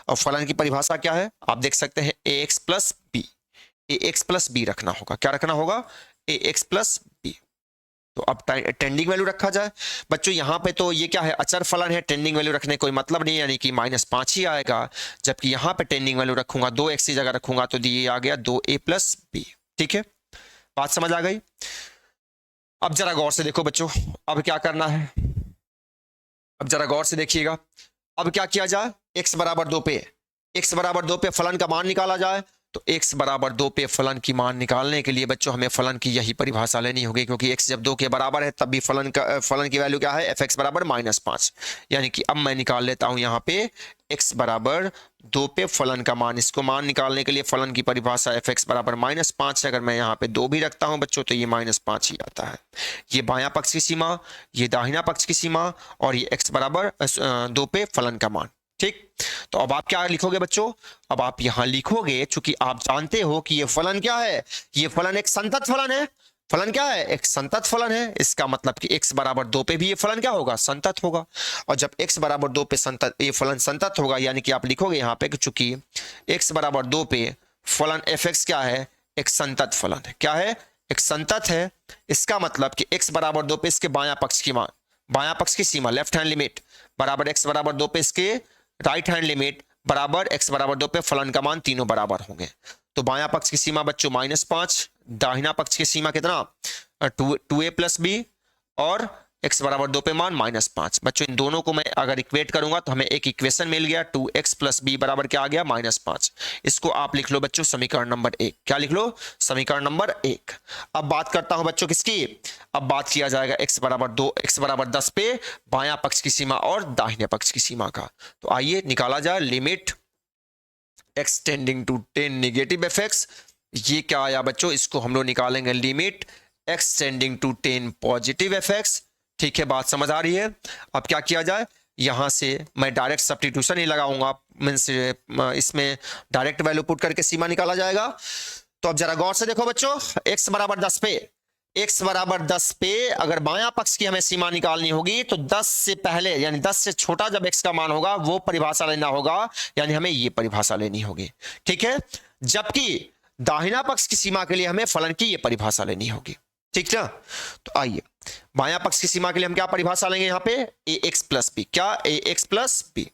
और फलन की परिभाषा क्या है आप देख सकते हैं, ax प्लस बी रखना होगा। क्या रखना होगा, ax प्लस बी। तो अब टेंडिंग वैल्यू रखा जाए बच्चों, यहाँ पे तो ये क्या है, अचर फलन है, टेंडिंग वैल्यू रखने कोई मतलब नहीं, यानी कि -5 ही आएगा। जबकि यहाँ पे टेंडिंग वैल्यू रखूंगा 2x की जगह रखूंगा तो ये आ गया 2a प्लस बी। ठीक है, बात समझ आ गई। अब जरा गौर से देखो बच्चों, अब क्या करना है, अब जरा गौर से देखिएगा। अब क्या किया जाए, x बराबर 2 पे फलन का मान निकाला जाए। तो x बराबर 2 पे फलन की मान निकालने के लिए बच्चों हमें फलन की यही परिभाषा लेनी होगी, क्योंकि x जब 2 के बराबर है तब भी फलन की वैल्यू क्या है, fx बराबर -5। यानी कि अब मैं निकाल लेता हूं यहाँ पे x बराबर 2 पे फलन का मान। इसको मान निकालने के लिए फलन की परिभाषा fx बराबर -5 है। अगर मैं यहाँ पे 2 भी रखता हूं बच्चों तो ये -5 ही आता है। ये बायां पक्ष की सीमा, ये दाहिना पक्ष की सीमा और ये x बराबर 2 पे फलन का मान। ठीक, तो अब आप क्या लिखोगे बच्चों, अब आप यहां लिखोगे, चूंकि आप जानते हो कि ये फलन क्या है, ये फलन एक संतत फलन है। फलन क्या है, एक संतत फलन है। इसका मतलब कि x बराबर 2 पे भी ये फलन क्या होगा, संतत होगा। और जब x बराबर 2 पे संतत ये फलन संतत होगा, यानी कि आप लिखोगे यहाँ पे कि चूंकि x बराबर 2 पे फलन fx क्या है, एक संतत फलन है। क्या है, एक संतत है। इसका मतलब कि x बराबर 2 पे इसके बायां पक्ष की मान, बायां पक्ष की सीमा लेफ्ट हैंड लिमिट बराबर x बराबर 2 पे इसके राइट हैंड लिमिट बराबर x बराबर 2 पे फलन का मान तीनों बराबर होंगे। तो बायां पक्ष की सीमा बच्चों -5, दाहिना पक्ष की सीमा कितना 2a प्लस बी और x बराबर 2 पे मान -5। बच्चों इन दोनों को मैं अगर इक्वेट करूंगा तो हमें एक इक्वेशन मिल गया, 2x प्लस बी बराबर क्या आ गया, -5। इसको आप लिख लो बच्चों समीकरण नंबर 1। क्या लिख लो, समीकरण नंबर 1। अब बात करता हूं बच्चों किसकी, अब बात किया जाएगा x बराबर 10 पे बायां पक्ष की सीमा और दाहिने पक्ष की सीमा का। तो आइए निकाला जाए limit x tending to 10 negative f x. ये क्या आया बच्चों, इसको हम लोग निकालेंगे limit x tending to 10 positive f x. ठीक है, बात समझ आ रही है। अब क्या किया जाए, यहाँ से मैं डायरेक्ट सब्स्टिट्यूशन ही लगाऊंगा, मीन्स इसमें डायरेक्ट वैल्यू पुट करके सीमा निकाला जाएगा। तो अब जरा गौर से देखो बच्चों, x बराबर 10 पे, x बराबर 10 पे अगर बायां पक्ष की हमें सीमा निकालनी होगी तो 10 से पहले यानी 10 से छोटा जब x का मान होगा वो परिभाषा लेना होगा, यानी हमें ये परिभाषा लेनी होगी, ठीक है। जबकि दाहिना पक्ष की सीमा के लिए हमें फलन की ये परिभाषा लेनी होगी, ठीक ना। तो आइए बायां पक्ष की सीमा के लिए हम क्या परिभाषा लेंगे यहाँ पे, ax प्लस बी, क्या ax प्लस बी।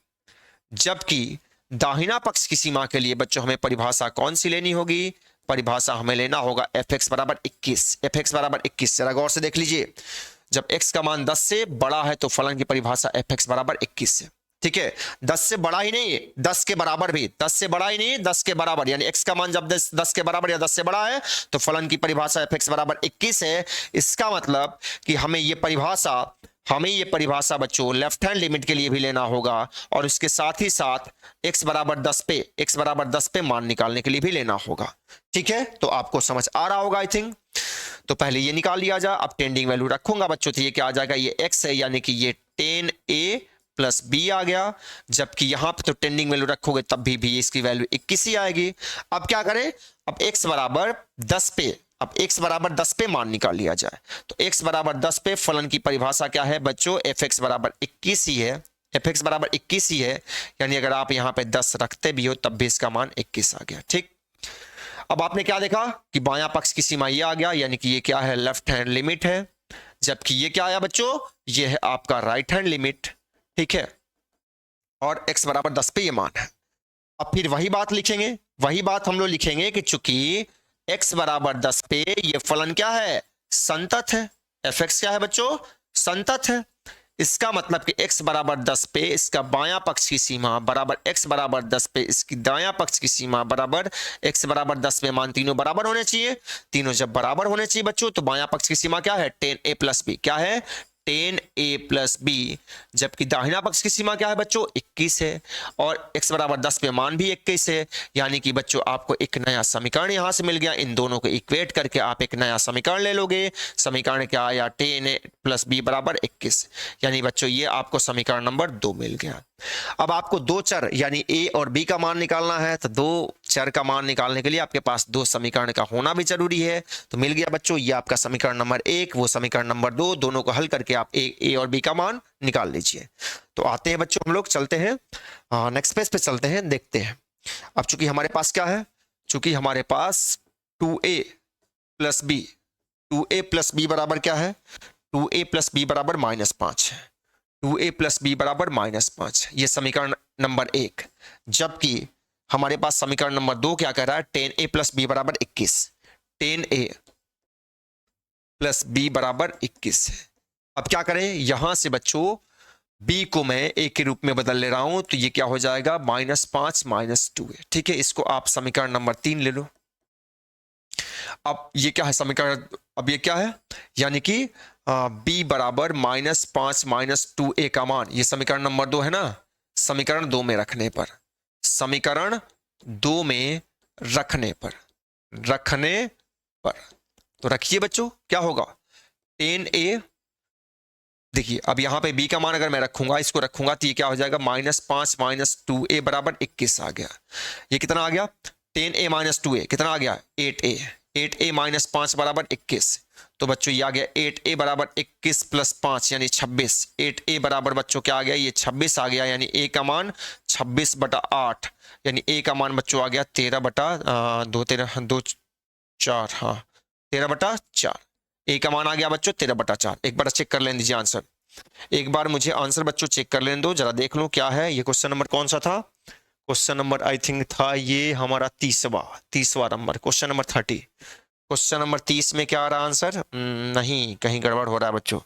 जबकि दाहिना पक्ष की सीमा के लिए बच्चों हमें परिभाषा कौन सी लेनी होगी, परिभाषा हमें लेना होगा fx बराबर 21, fx बराबर 21। जरा गौर से देख लीजिए, जब x का मान 10 से बड़ा है तो फलन की परिभाषा fx बराबर 21 है, ठीक है। 10 से बड़ा ही नहीं, 10 के बराबर भी, 10 से बड़ा ही नहीं 10 के बराबर, यानी x का मान जब 10 के बराबर या 10 से बड़ा है तो फलन की परिभाषा fx बराबर 21 है। इसका मतलब कि हमें ये परिभाषा बच्चों लेफ्ट हैंड लिमिट के लिए भी लेना होगा और इसके साथ ही साथ x बराबर 10 पे मान निकालने के लिए भी लेना होगा, ठीक है। तो आपको समझ आ रहा होगा आई थिंक। तो पहले ये निकाल लिया जाए, अब टेंडिंग वैल्यू रखूंगा बच्चों, तो ये क्या आ जाएगा, ये x है यानी कि ये 10a प्लस बी आ गया। जबकि यहां पे तो टेंडिंग वैल्यू रखोगे तब भी इसकी वैल्यू 21 ही आएगी। अब क्या करें, अब x बराबर 10 पे, अब x बराबर 10 पे मान निकाल लिया जाए। तो x बराबर 10 पे फलन की परिभाषा क्या है बच्चों, fx बराबर 21 ही है, fx बराबर 21 ही है, यानी अगर आप यहाँ पे 10 रखते भी हो तब भी इसका मान 21 आ गया, ठीक। अब आपने क्या देखा कि बायां पक्ष की सीमा ये आ गया, यानी कि ये क्या है, लेफ्ट हैंड लिमिट है। जबकि ये क्या आया बच्चों, ये है आपका राइट हैंड लिमिट, ठीक है। और x बराबर 10 पे ये मान है। अब फिर वही बात लिखेंगे, वही बात हम लोग लिखेंगे कि चूंकि x बराबर 10 पे ये फलन क्या है, संतत है। fx क्या है बच्चों, संतत है। इसका मतलब कि x बराबर 10 पे इसका बायां पक्ष की सीमा बराबर x बराबर 10 पे इसकी दायां पक्ष की सीमा बराबर x बराबर 10 पे मान तीनों बराबर होने चाहिए। तीनों जब बराबर होने चाहिए बच्चों तो बायां पक्ष की सीमा क्या है, 10a प्लस बी, क्या है 10a प्लस बी। जबकि दाहिना पक्ष की सीमा क्या है बच्चों, 21 है और x बराबर 10 पे मान भी 21 है, यानी कि बच्चों आपको एक नया समीकरण यहां से मिल गया। इन दोनों को इक्वेट करके आप एक नया समीकरण ले लोगे। समीकरण क्या आया, 10a प्लस बी बराबर 21, यानी बच्चों ये आपको समीकरण नंबर 2 मिल गया। अब आपको दो चर यानी a और b का मान निकालना है, तो दो चर का मान निकालने के लिए आपके पास दो समीकरण का होना भी जरूरी है। तो मिल गया बच्चों ये आपका समीकरण नंबर 1, वो समीकरण नंबर 2, दोनों को हल करके आप a और b का मान निकाल लीजिए। तो आते हैं बच्चों, हम लोग चलते हैं नेक्स्ट पेज पे चलते हैं, देखते हैं। अब चूंकि हमारे पास क्या है, चूंकि हमारे पास 2a plus B, 2a plus B बराबर क्या है, 2a प्लस बी बराबर -5 है। 2a प्लस बी बराबर -5, ये समीकरण नंबर 1। जबकि हमारे पास समीकरण नंबर 2 क्या कह रहा है, 10a प्लस बी बराबर 21, 10a प्लस बी बराबर 21 है। अब क्या करें, यहां से बच्चों b को मैं a के रूप में बदल ले रहा हूं, तो ये क्या हो जाएगा, -5 -2 है, ठीक है। इसको आप समीकरण नंबर 3 ले लो। अब ये क्या है समीकरण, अब ये क्या है, यानी कि b बराबर -5 -2a का मान, ये समीकरण नंबर 2 है ना। समीकरण 2 में रखने पर, समीकरण 2 में रखने पर तो रखिए बच्चों, क्या होगा 10a, देखिए अब यहां पे b का मान अगर मैं रखूंगा, इसको रखूंगा तो ये क्या हो जाएगा, -5 -2a बराबर 21 आ गया। ये कितना आ गया, 10a -2a कितना आ गया, 8a, 8a -5 बराबर 21। तो बच्चों ये आ गया 8a बराबर 21 प्लस 5 यानी 26। 8a बराबर बच्चों क्या आ गया, ये 26 आ गया, यानी a का मान 26/8, यानी a का मान बच्चों आ गया 13/2 4, हाँ 13/4। a का मान आ गया बच्चों 13/4। एक बार चेक कर लेने दीजिए आंसर, एक बार मुझे आंसर बच्चों चेक कर लेने दो, जरा देख लो क्या है। ये क्वेश्चन नंबर कौन सा था, क्वेश्चन नंबर आई थिंक था ये हमारा 30वां number, question number 30। Question number 30 में क्या आ रहा आंसर, नहीं कहीं गड़बड़ हो रहा है बच्चों,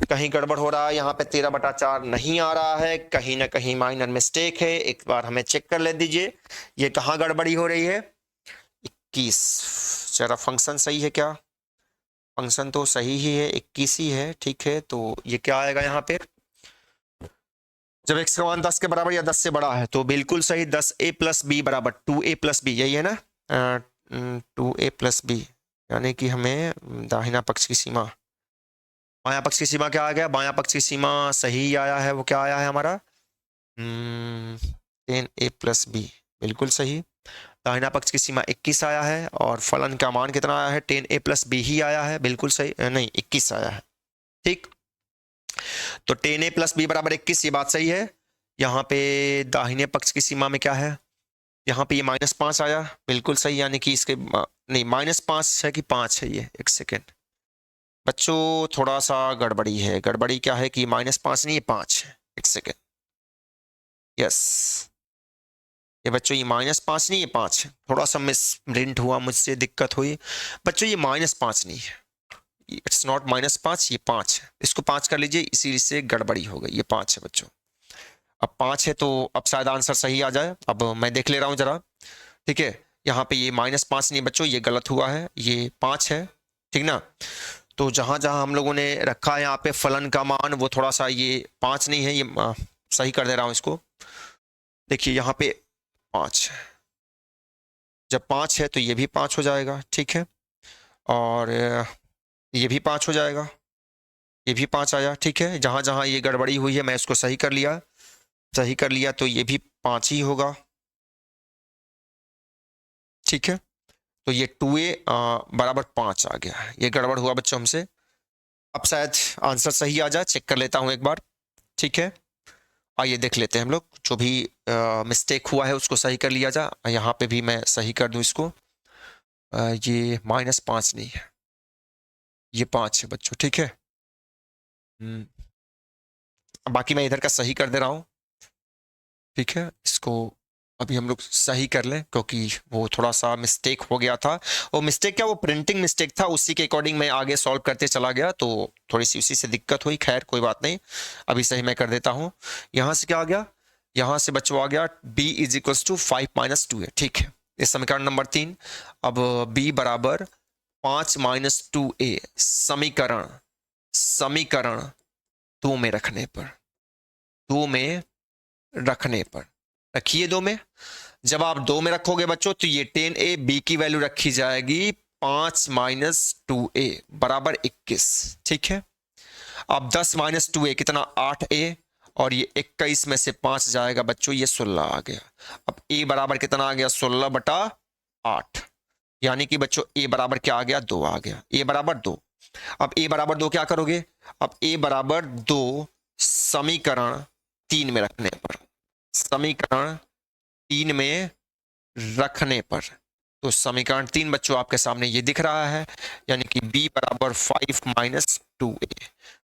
कहीं गड़बड़ हो रहा है। यहाँ पे 13/4 नहीं आ रहा है, कहीं ना कहीं माइनर मिस्टेक है। एक बार हमें चेक कर ले दीजिए ये कहाँ गड़बड़ी हो रही है। 21, जरा फंक्शन सही है क्या, फंक्शन तो सही ही है, 21 ही है, ठीक है। तो ये क्या आएगा यहाँ पे, जब x का मान 10 के बराबर या 10 से बड़ा है तो बिल्कुल सही, 10a प्लस बी बराबर 2a प्लस बी, यही है ना, 2a प्लस बी, यानी कि हमें दाहिना पक्ष की सीमा बायां पक्ष की सीमा क्या आ गया, बायां पक्ष की सीमा सही आया है, वो क्या आया है हमारा 10a+b, बिल्कुल सही। दाहिना पक्ष की सीमा 21 आया है और फलन का मान कितना आया है 10a+b ही आया है, बिल्कुल सही, नहीं 21 आया है, ठीक। तो 10a+b बराबर 21, ये बात सही है। यहाँ पे दाहिने पक्ष की सीमा में क्या है, यहाँ पे ये -5 आया, बिल्कुल सही, यानी कि इसके नहीं -5 है कि 5 है, ये एक सेकेंड बच्चों, थोड़ा सा गड़बड़ी है। गड़बड़ी क्या है कि -5 नहीं, ये 5 है, एक सेकेंड, यस, ये बच्चों ये -5 नहीं, ये 5 है, थोड़ा सा मिस प्रिंट हुआ, मुझसे दिक्कत हुई बच्चों, ये -5 नहीं है, इट्स नॉट -5, ये 5 है, इसको 5 कर लीजिए, इसी से गड़बड़ी हो गई, ये 5 है बच्चों। अब 5 है तो अब शायद आंसर सही आ जाए, अब मैं देख ले रहा हूँ जरा, ठीक है। यहाँ पे ये -5 नहीं बच्चों, ये गलत हुआ है, ये 5 है, ठीक ना। तो जहाँ जहाँ हम लोगों ने रखा है यहाँ पे फलन का मान, वो थोड़ा सा ये 5 नहीं है, ये सही कर दे रहा हूँ इसको। देखिए यहाँ पे 5 है, जब 5 है तो ये भी 5 हो जाएगा, ठीक है, और ये भी 5 हो जाएगा, ये भी 5 आया, ठीक है। जहाँ जहाँ ये गड़बड़ी हुई है मैं इसको सही कर लिया, सही कर लिया, तो ये भी 5 ही होगा, ठीक है। तो ये 2a बराबर 5 आ गया, ये गड़बड़ हुआ बच्चों हमसे। अब शायद आंसर सही आ जाए, चेक कर लेता हूँ एक बार, ठीक है। आइए देख लेते हैं हम लोग, जो भी मिस्टेक हुआ है उसको सही कर लिया जाए। यहाँ पे भी मैं सही कर दूँ इसको, ये -5 नहीं है, ये 5 है बच्चों, ठीक है। बाकी मैं इधर का सही कर दे रहा हूँ, ठीक है। इसको अभी हम लोग सही कर लें, क्योंकि वो थोड़ा सा मिस्टेक हो गया था, वो मिस्टेक क्या, वो प्रिंटिंग मिस्टेक था, उसी के अकॉर्डिंग मैं आगे सॉल्व करते चला गया, तो थोड़ी सी उसी से दिक्कत हुई, खैर कोई बात नहीं, अभी सही मैं कर देता हूँ। यहाँ से क्या आ गया, यहाँ से बच्चों आ गया b = 5 - 2a, ठीक है, इस समीकरण नंबर 3। अब b बराबर 5 - 2a, समीकरण समीकरण 2 में रखने पर, 2 में रखने पर, रखिए 2 में, जब आप 2 में रखोगे बच्चों तो ये 10a, b की वैल्यू रखी जाएगी 5 - 2a बराबर 21, ठीक है। अब 10 - 2a कितना 8a, और ये 21 में से 5 जाएगा बच्चों, ये 16 आ गया। अब a बराबर कितना आ गया 16/8, यानी कि बच्चों a बराबर क्या आ गया 2 आ गया, a बराबर 2। अब a बराबर 2 क्या करोगे, अब a बराबर 2 समीकरण 3 में रखने पर, समीकरण 3 में रखने पर, तो समीकरण 3 बच्चों आपके सामने ये दिख रहा है, यानी कि b बराबर 5 - 2a,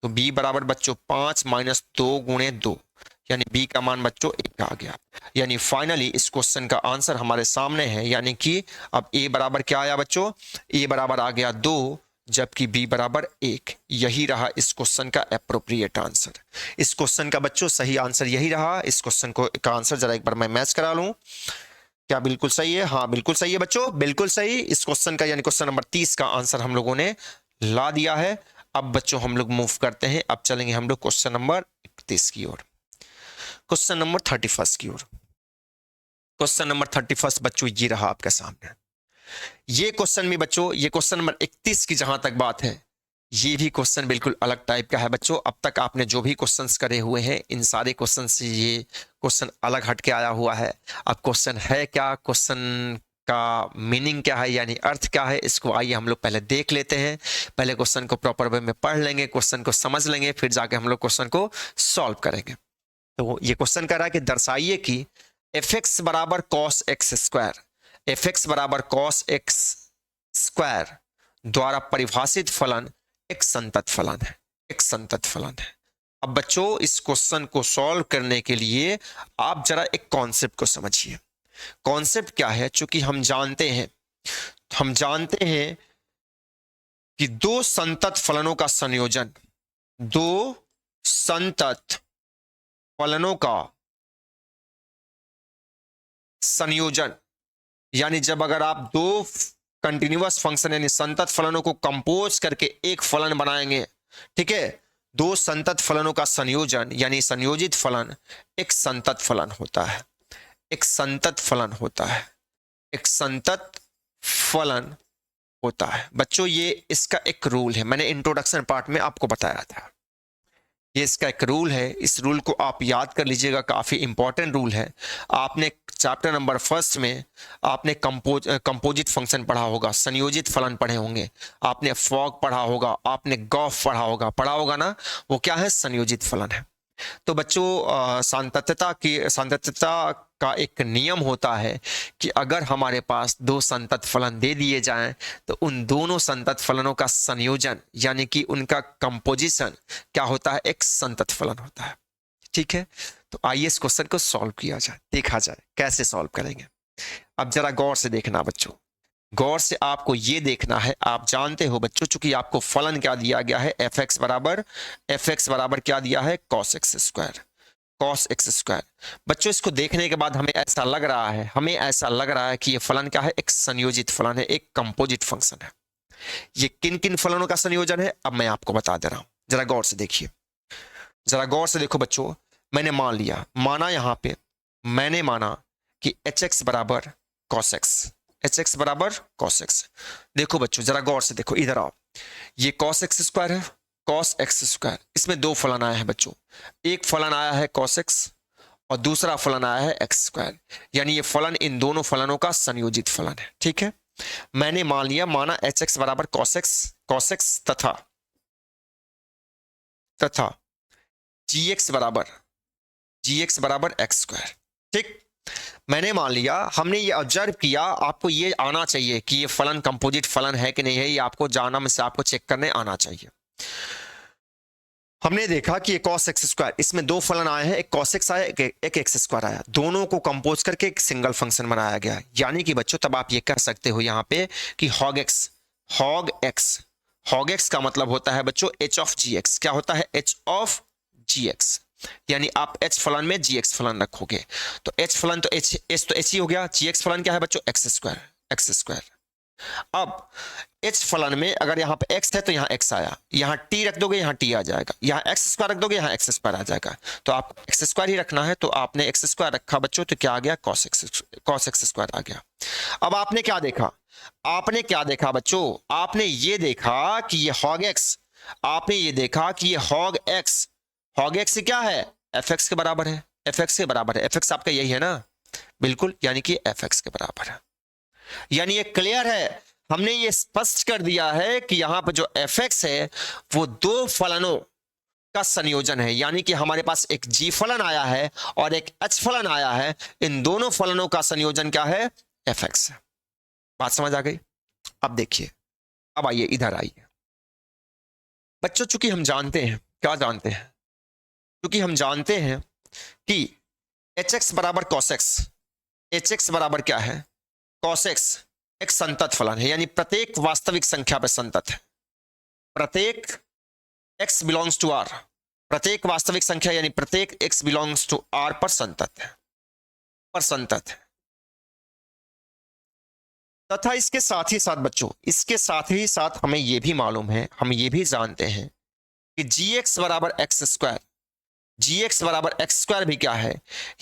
तो b बराबर बच्चों 5 - 2 × 2, यानी b का मान बच्चों 1 आ गया। यानी फाइनली इस क्वेश्चन का आंसर हमारे सामने है, यानी कि अब a बराबर क्या आया बच्चों, a बराबर आ गया 2, जबकि b बराबर 1, यही रहा इस क्वेश्चन का एप्रोप्रिएट आंसर। इस क्वेश्चन का बच्चों सही आंसर यही रहा। इस क्वेश्चन को का आंसर जरा एक बार मैं मैच करा लूं, क्या बिल्कुल सही है, हाँ बिल्कुल सही है बच्चों, बिल्कुल सही। इस क्वेश्चन का यानी क्वेश्चन नंबर 30 का आंसर हम लोगों ने ला दिया है। अब बच्चों हम लोग मूव करते हैं, अब चलेंगे हम लोग क्वेश्चन नंबर 31 की ओर, क्वेश्चन नंबर 31 की ओर। क्वेश्चन नंबर 31 बच्चों ये रहा आपके सामने। ये क्वेश्चन भी बच्चों, ये क्वेश्चन नंबर 31 की जहां तक बात है, ये भी क्वेश्चन बिल्कुल अलग टाइप का है बच्चों। अब तक आपने जो भी क्वेश्चंस करे हुए हैं, इन सारे क्वेश्चन से ये क्वेश्चन अलग हट के आया हुआ है। अब क्वेश्चन है क्या, क्वेश्चन का मीनिंग क्या है, यानी अर्थ क्या है, इसको आइए हम लोग पहले देख लेते हैं। पहले क्वेश्चन को प्रॉपर वे में पढ़ लेंगे, क्वेश्चन को समझ लेंगे, फिर जाके हम लोग क्वेश्चन को सॉल्व करेंगे। तो ये क्वेश्चन कह रहा है कि दर्शाइए कि f(x) बराबर cos x स्क्वायर, f(x) बराबर cos x स्क्वायर द्वारा परिभाषित फलन एक संतत फलन है, एक संतत फलन है। अब बच्चों इस क्वेश्चन को सॉल्व करने के लिए आप जरा एक कॉन्सेप्ट को समझिए। कॉन्सेप्ट क्या है, चूंकि हम जानते हैं कि दो संतत फलनों का संयोजन, दो संतत फलनों का संयोजन, यानी जब अगर आप दो कंटिन्यूअस फंक्शन यानी संतत फलनों को कंपोज करके एक फलन बनाएंगे, ठीक है, दो संतत फलनों का संयोजन यानी संयोजित फलन एक संतत फलन होता है, एक संतत फलन होता है, एक संतत फलन होता है। बच्चों ये इसका एक रूल है, मैंने इंट्रोडक्शन पार्ट में आपको बताया था। ये इसका एक रूल है, इस रूल को आप याद कर लीजिएगा, काफ़ी इंपॉर्टेंट रूल है। आपने चैप्टर नंबर फर्स्ट में आपने कंपोजिट फंक्शन पढ़ा होगा, संयोजित फलन पढ़े होंगे, आपने फॉग पढ़ा होगा, आपने गॉफ पढ़ा होगा ना, वो क्या है, संयोजित फलन है। तो बच्चों सांतत्यता का एक नियम होता है कि अगर हमारे पास दो संतत फलन दे दिए जाएं तो उन दोनों संतत फलनों का संयोजन यानी कि उनका कंपोजिशन क्या होता है, एक संतत फलन होता है। ठीक है, तो आइए इस क्वेश्चन को सॉल्व किया जाए, देखा जाए कैसे सॉल्व करेंगे। अब जरा गौर से देखना बच्चों, गौर से आपको ये देखना है, आप जानते हो बच्चों चूंकि आपको फलन क्या दिया गया है, एफ एक्स बराबर क्या दिया है, कॉस एक्स स्क्वायर। बच्चों इसको देखने के बाद हमें ऐसा लग रहा है कि ये फलन क्या है, एक संयोजित फलन है, एक कंपोजिट फंक्शन है। ये किन किन फलनों का संयोजन है अब मैं आपको बता दे रहा हूं, जरा गौर से देखिए, जरा गौर से देखो बच्चों। मैंने माना यहां पे मैंने माना कि एच एक्स बराबर कॉस एक्स। देखो बच्चों जरा गौर से देखो, इधर आओ, ये कॉस एक्स स्क्वायर है, कॉस एक्स स्क्वायर, इसमें दो फलन आए हैं बच्चों, एक फलन आया है कॉस एक्स और दूसरा फलन आया है एक्स स्क्वायर, यानी ये फलन इन दोनों फलनों का संयोजित फलन है। ठीक है, मैंने माना एच एक्स बराबर कॉस एक्स तथा जी एक्स बराबर एक्स स्क्वायर। ठीक, मैंने मान लिया, हमने ये ऑब्जर्व किया, आपको ये आना चाहिए कि ये फलन कंपोजिट फलन है कि नहीं है, ये आपको जाना में से आपको चेक करने आना चाहिए। हमने देखा कि ये cos एक्स स्क्वायर, इसमें दो फलन आए हैं, एक cos एक्स आया, एक एक्स स्क्वायर आया, दोनों को कंपोज करके एक सिंगल फंक्शन बनाया गया। यानी कि बच्चों तब आप ये कह सकते हो यहाँ पे कि hog x का मतलब होता है बच्चों h ऑफ जी एक्स। क्या होता है, h ऑफ जी एक्स, यानी आप h फलन में gx फलन रखोगे तो h फलन तो h तो h ही हो गया, gx फलन क्या है बच्चों, एक्स स्क्वायर। अब h फलन में अगर यहाँ पे x है तो यहाँ x आया, यहाँ t रख दोगे यहाँ t आ जाएगा, यहाँ x स्क्वायर रख दोगे यहाँ x स्क्वायर आ जाएगा, तो आप x स्क्वायर ही रखना है, तो आपने x स्क्वायर रखा बच्चों, तो क्या आ गया, cos x स्क्वायर आ गया। अब आपने क्या देखा बच्चों, आपने ये देखा कि ये hog x, आपने ये देखा कि ये hog x क्या है, fx के बराबर है, fx आपका यही है ना, बिल्कुल, यानी कि fx के बराबर है। यानी ये क्लियर है, हमने ये स्पष्ट कर दिया है कि यहां पर जो fx है वो दो फलनों का संयोजन है, यानी कि हमारे पास एक g फलन आया है और एक h फलन आया है, इन दोनों फलनों का संयोजन क्या है, fx है। बात समझ आ गई? अब देखिए, अब आइए इधर आइए बच्चों, चूंकि हम जानते हैं, क्या जानते हैं, क्योंकि हम जानते हैं कि एच एक्स बराबर कॉस एक्स बराबर क्या है, कॉस एक्स एक संतत फलन है, यानी प्रत्येक वास्तविक संख्या पर संतत है, प्रत्येक x बिलोंग्स टू r, प्रत्येक वास्तविक संख्या यानी प्रत्येक x बिलोंग्स टू r पर संतत है, तथा इसके साथ ही साथ बच्चों, इसके साथ ही साथ हमें यह भी मालूम है, हम ये भी जानते हैं कि gx बराबर एक्स स्क्वायर भी क्या है,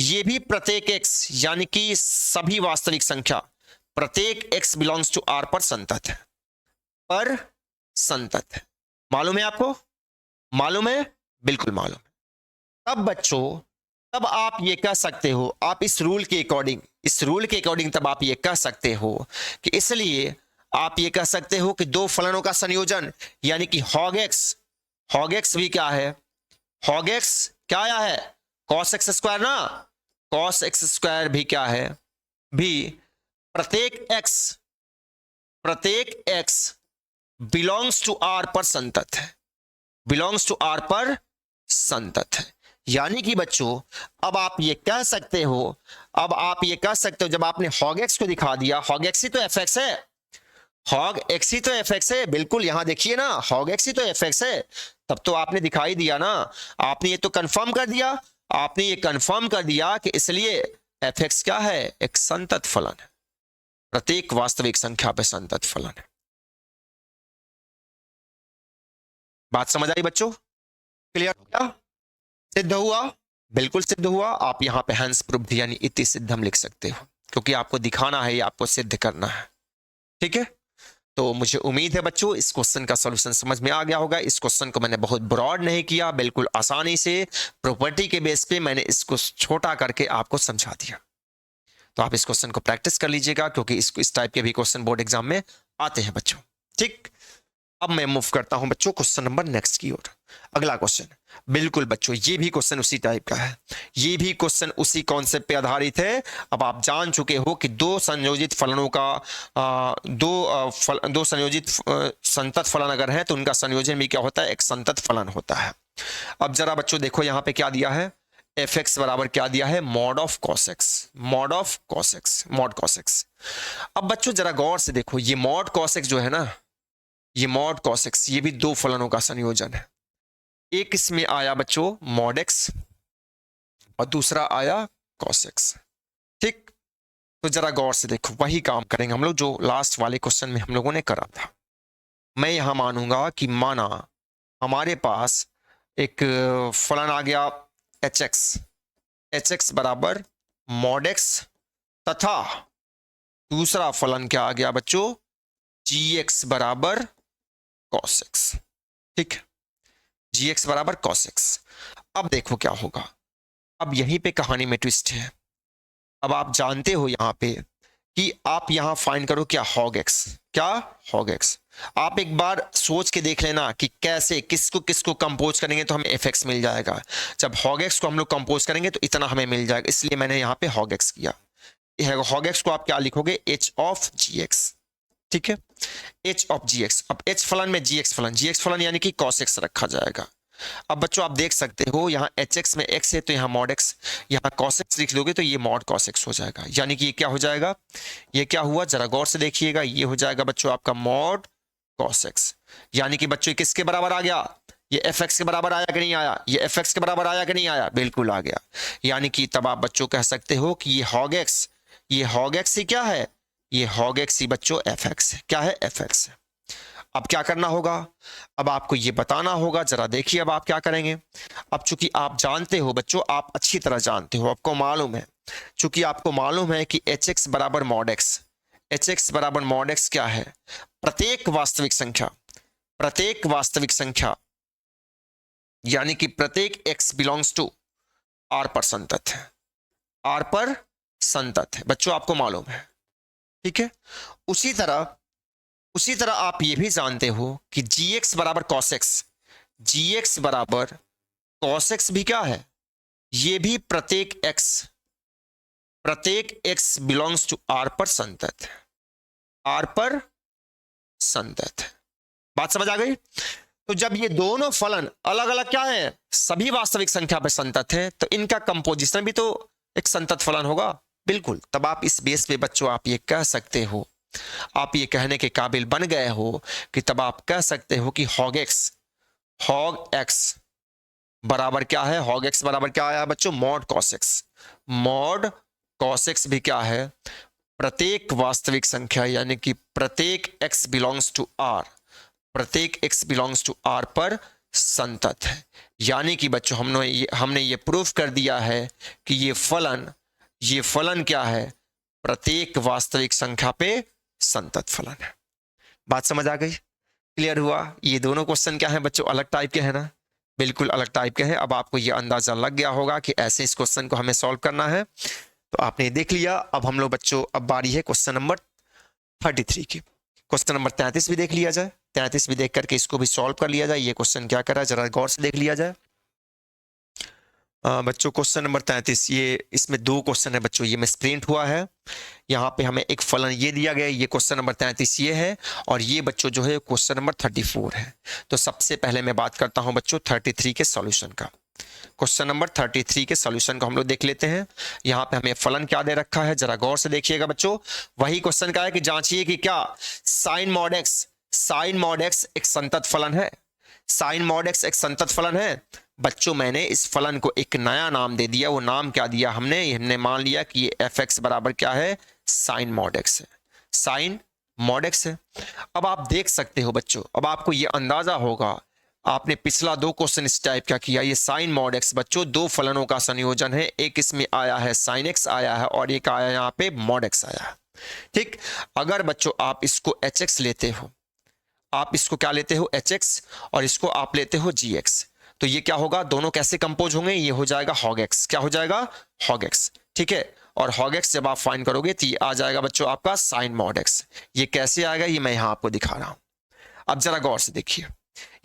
ये भी प्रत्येक x यानी कि सभी वास्तविक संख्या प्रत्येक x बिलोंग्स टू r पर संतत है। मालूम है आपको? मालूम है, बिल्कुल मालूम है। तब बच्चों, तब आप ये कह सकते हो, आप इस रूल के अकॉर्डिंग तब आप ये कह सकते हो कि इसलिए आप ये कह सकते हो कि दो फलनों का संयोजन यानी कि hog x भी क्या है, hog x क्या आया है, cos x स्क्वायर ना, cos x स्क्वायर भी क्या है, भी प्रत्येक x बिलोंग्स टू r पर संतत है, यानी कि बच्चों अब आप ये कह सकते हो, जब आपने hog x को दिखा दिया, hog x ही तो fx है, बिल्कुल यहां देखिए ना, hog x ही तो fx है, तब तो आपने दिखाई दिया ना, आपने ये तो कंफर्म कर दिया, कि इसलिए fx क्या है, एक संतत फलन है, प्रत्येक वास्तविक संख्या पे संतत फलन है। बात समझ आई बच्चों? क्लियर हो गया? सिद्ध हुआ? बिल्कुल सिद्ध हुआ। आप यहां पे हंस प्रूव्ड यानी इति सिद्धम लिख सकते हो, क्योंकि आपको दिखाना है, आपको सिद्ध करना है। ठीक है, तो मुझे उम्मीद है बच्चों इस क्वेश्चन का सॉल्यूशन समझ में आ गया होगा। इस क्वेश्चन को मैंने बहुत ब्रॉड नहीं किया, बिल्कुल आसानी से प्रॉपर्टी के बेस पे मैंने इसको छोटा करके आपको समझा दिया। तो आप इस क्वेश्चन को प्रैक्टिस कर लीजिएगा, क्योंकि इस टाइप के भी क्वेश्चन बोर्ड एग्जाम में आते हैं बच्चों। ठीक, अब मैं मूव करता हूं बच्चों क्वेश्चन नंबर नेक्स्ट की ओर। अगला क्वेश्चन, बिल्कुल बच्चों ये भी क्वेश्चन उसी टाइप का है, ये भी क्वेश्चन उसी कॉन्सेप्ट पे आधारित है। अब आप जान चुके हो कि दो संयोजित फलनों का दो संयोजित संतत फलन अगर है तो उनका संयोजन भी क्या होता है, एक संतत फलन होता है। अब जरा बच्चों देखो यहां पे क्या दिया है, एफ एक्स बराबर क्या दिया है, mod of cos x, mod of cos x, mod cos x. अब बच्चों जरा गौर से देखो, ये मॉड कॉस एक्स जो है ना, ये मॉड कॉस एक्स, ये भी दो फलनों का संयोजन है। एक इसमें आया बच्चों मॉड एक्स और दूसरा आया कॉस एक्स। ठीक, तो जरा गौर से देखो, वही काम करेंगे हम लोग जो लास्ट वाले क्वेश्चन में हम लोगों ने करा था। मैं यहां मानूंगा कि माना हमारे पास एक फलन आ गया एच एक्स बराबर मॉड एक्स, तथा दूसरा फलन क्या आ गया बच्चों, जी एक्स बराबर कॉस एक्स। ठीक, जी एक्स बराबर कॉस एक्स। अब देखो क्या होगा, अब यहीं पे कहानी में ट्विस्ट है। अब आप जानते हो यहां पे कि आप यहां फाइंड करो क्या हॉग एक्स, क्या हॉग एक्स। आप एक बार सोच के देख लेना कि कैसे किसको किसको कंपोज करेंगे तो हमें एफ एक्स मिल जाएगा। जब हॉग एक्स को हम लोग कंपोज करेंगे तो इतना हमें मिल जाएगा, इसलिए मैंने यहां पे हॉग एक्स किया। हॉग एक्स को आप क्या लिखोगे, एच ऑफ जी एक्स। ठीक है, एच ऑफ जी एक्स। अब एच फलन में जी एक्स फलन यानी कि कॉस एक्स रखा जाएगा। अब बच्चों आप देख सकते हो यहाँ एच एक्स में एक्स है तो यहाँ मॉड एक्स, यहाँ कॉस एक्स लिख लोगे तो ये मॉड कॉस एक्स हो जाएगा। यानी कि ये क्या हो जाएगा, ये क्या हुआ, जरा गौर से देखिएगा, ये हो जाएगा बच्चों आपका मॉड कॉस एक्स। यानी कि बच्चों किसके बराबर आ गया, ये एफ एक्स के बराबर आया कि नहीं आया, ये एफ एक्स के बराबर आया कि नहीं आया, बिल्कुल आ गया। यानी कि तब आप बच्चों कह सकते हो कि ये हॉग एक्स ही क्या है, ये हॉग एक्स ही बच्चों एफ एक्स है। क्या है, एफ एक्स है। अब क्या करना होगा, अब आपको ये बताना होगा, जरा देखिए अब आप क्या करेंगे। अब चूंकि आप जानते हो बच्चों, आप अच्छी तरह जानते हो, आपको मालूम है, चूंकि आपको मालूम है कि एच एक्स बराबर मॉड एक्स, एच एक्स बराबर मॉड एक्स क्या है, प्रत्येक वास्तविक संख्या यानी कि प्रत्येक एक्स बिलोंग्स टू आर पर संतत है, आर पर संतत है बच्चों, आपको मालूम है। ठीक है, उसी तरह आप ये भी जानते हो कि जी एक्स बराबर कॉस एक्स, जी एक्स बराबर कॉस एक्स भी क्या है, ये भी प्रत्येक एक्स बिलोंग्स टू आर पर संतत है, आर पर संतत है। बात समझ आ गई। तो जब ये दोनों फलन अलग अलग क्या है, सभी वास्तविक संख्या पर संतत है, तो इनका कंपोजिशन भी तो एक संतत फलन होगा, बिल्कुल। तब आप इस बेस पे बच्चों आप ये कह सकते हो, आप ये कहने के काबिल बन गए हो कि तब आप कह सकते हो कि हॉग एक्स बराबर क्या है, हॉग एक्स बराबर क्या आया बच्चों, mod cos x. Mod cos x भी क्या है, प्रत्येक वास्तविक संख्या यानी कि प्रत्येक एक्स बिलोंग्स टू आर, प्रत्येक एक्स बिलोंग्स टू आर पर संतत है। यानी कि बच्चों हमने ये प्रूफ कर दिया है कि ये फलन क्या है, प्रत्येक वास्तविक संख्या पे संतत फलन है। बात समझ आ गई, क्लियर हुआ। ये दोनों क्वेश्चन क्या है बच्चों, अलग टाइप के हैं ना, बिल्कुल अलग टाइप के हैं। अब आपको ये अंदाजा लग गया होगा कि ऐसे इस क्वेश्चन को हमें सॉल्व करना है, तो आपने देख लिया। अब हम लोग बच्चों, अब बारी है क्वेश्चन नंबर 33 की। क्वेश्चन नंबर 33 भी देख लिया जाए, 33 भी देख करके इसको भी सॉल्व कर लिया जाए। ये क्वेश्चन क्या कर रहा है जरा गौर से देख लिया जाए। बच्चों क्वेश्चन नंबर 33, ये इसमें दो क्वेश्चन है बच्चों, ये में प्रिंट हुआ है। यहाँ पे हमें एक फलन ये दिया गया है, ये क्वेश्चन नंबर 33 ये है, और ये बच्चों जो है क्वेश्चन नंबर 34 है। तो सबसे पहले मैं बात करता हूँ बच्चों 33 के सॉल्यूशन का। क्वेश्चन नंबर 33 के सॉल्यूशन को हम लोग देख लेते हैं। यहाँ पे हमें फलन क्या दे रखा है, जरा गौर से देखिएगा बच्चों। वही क्वेश्चन का है कि जांचिए कि क्या साइन मॉड एक्स एक संतत फलन है, साइन मॉड एक्स एक संतत फलन है। बच्चों मैंने इस फलन को एक नया नाम दे दिया, वो नाम क्या दिया हमने मान लिया कि ये एफ एक्स बराबर क्या है, साइन मॉड एक्स है, साइन मॉड एक्स है। अब आप देख सकते हो बच्चों, अब आपको ये अंदाजा होगा, आपने पिछला दो क्वेश्चन इस टाइप का किया। ये साइन मॉड एक्स बच्चों दो फलनों का संयोजन है, एक इसमें आया है साइन एक्स आया है और एक आया यहाँ पे मॉड एक्स आया है। ठीक, अगर बच्चों आप इसको एच एक्स लेते हो, आप इसको क्या लेते हो एच एक्स, और इसको आप लेते हो जी एक्स, तो ये क्या होगा, दोनों कैसे कंपोज होंगे, ये हो जाएगा हॉग एक्स। क्या हो जाएगा, हॉग एक्स। ठीक है, और हॉग एक्स जब आप फाइंड करोगे तो ये आ जाएगा बच्चों आपका साइन मॉड एक्स। ये कैसे आएगा, ये मैं यहां आपको दिखा रहा हूं। अब जरा गौर से देखिए,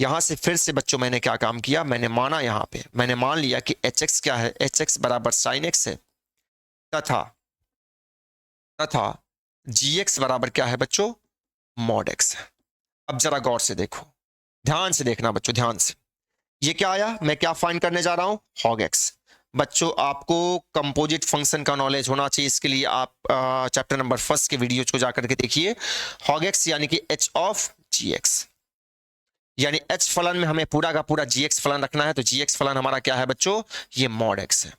यहां से फिर से बच्चों मैंने क्या काम किया, मैंने माना, यहां पे मैंने मान लिया कि एच एक्स क्या है, एच एक्स बराबर साइन एक्स है, तथा तथा जी एक्स बराबर क्या है बच्चों, मॉड एक्स है। अब जरा गौर से देखो, ध्यान से देखना बच्चों, ध्यान से। ये क्या आया, मैं क्या फाइंड करने जा रहा हूं, हॉग एक्स। बच्चों आपको कंपोजिट फंक्शन का नॉलेज होना चाहिए, इसके लिए आप चैप्टर नंबर 1 के वीडियो को जाकर के देखिए। हॉग एक्स यानी कि एच ऑफ जी एक्स, यानी एच फलन में हमें पूरा का पूरा जी एक्स फलन रखना है, तो जी एक्स फलन हमारा क्या है बच्चों, ये मॉड एक्स है।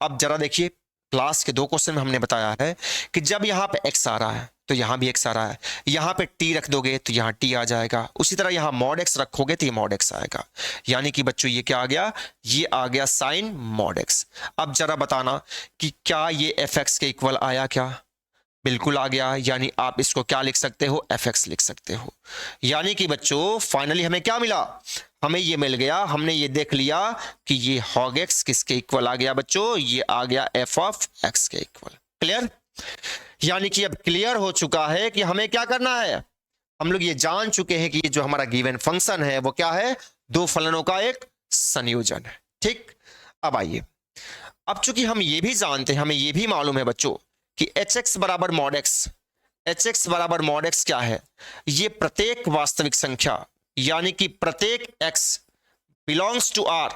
अब जरा देखिए, क्लास के 2 क्वेश्चन में हमने बताया है कि जब यहां पे एक्स आ रहा है तो यहां भी एक्स आ रहा है, यहां पे टी रख दोगे तो यहां टी आ जाएगा, उसी तरह यहां मॉड एक्स रखोगे तो ये मॉड एक्स आएगा। यानी कि बच्चों ये क्या आ गया, ये आ गया साइन मॉड एक्स। अब जरा बताना कि क्या ये एफ एक्स के इक्वल आया, क्या बिल्कुल आ गया, यानी आप इसको क्या लिख सकते हो, एफ एक्स लिख सकते हो। यानी कि बच्चों फाइनली हमें क्या मिला, हमें ये मिल गया, हमने ये देख लिया कि ये हॉग एक्स किसके इक्वल आ गया बच्चों, ये आ गया एफ ऑफ एक्स के इक्वल। क्लियर, यानी कि अब क्लियर हो चुका है कि हमें क्या करना है, हम लोग ये जान चुके हैं कि ये जो हमारा गिवन फंक्शन है वो क्या है, दो फलनों का एक संयोजन है। ठीक, अब आइए, अब चूंकि हम ये भी जानते हैं, हमें ये भी मालूम है बच्चों कि एच एक्स बराबर मॉड एक्स, एच एक्स बराबर मॉड एक्स क्या है, ये प्रत्येक वास्तविक संख्या यानी कि प्रत्येक एक्स बिलोंग्स टू आर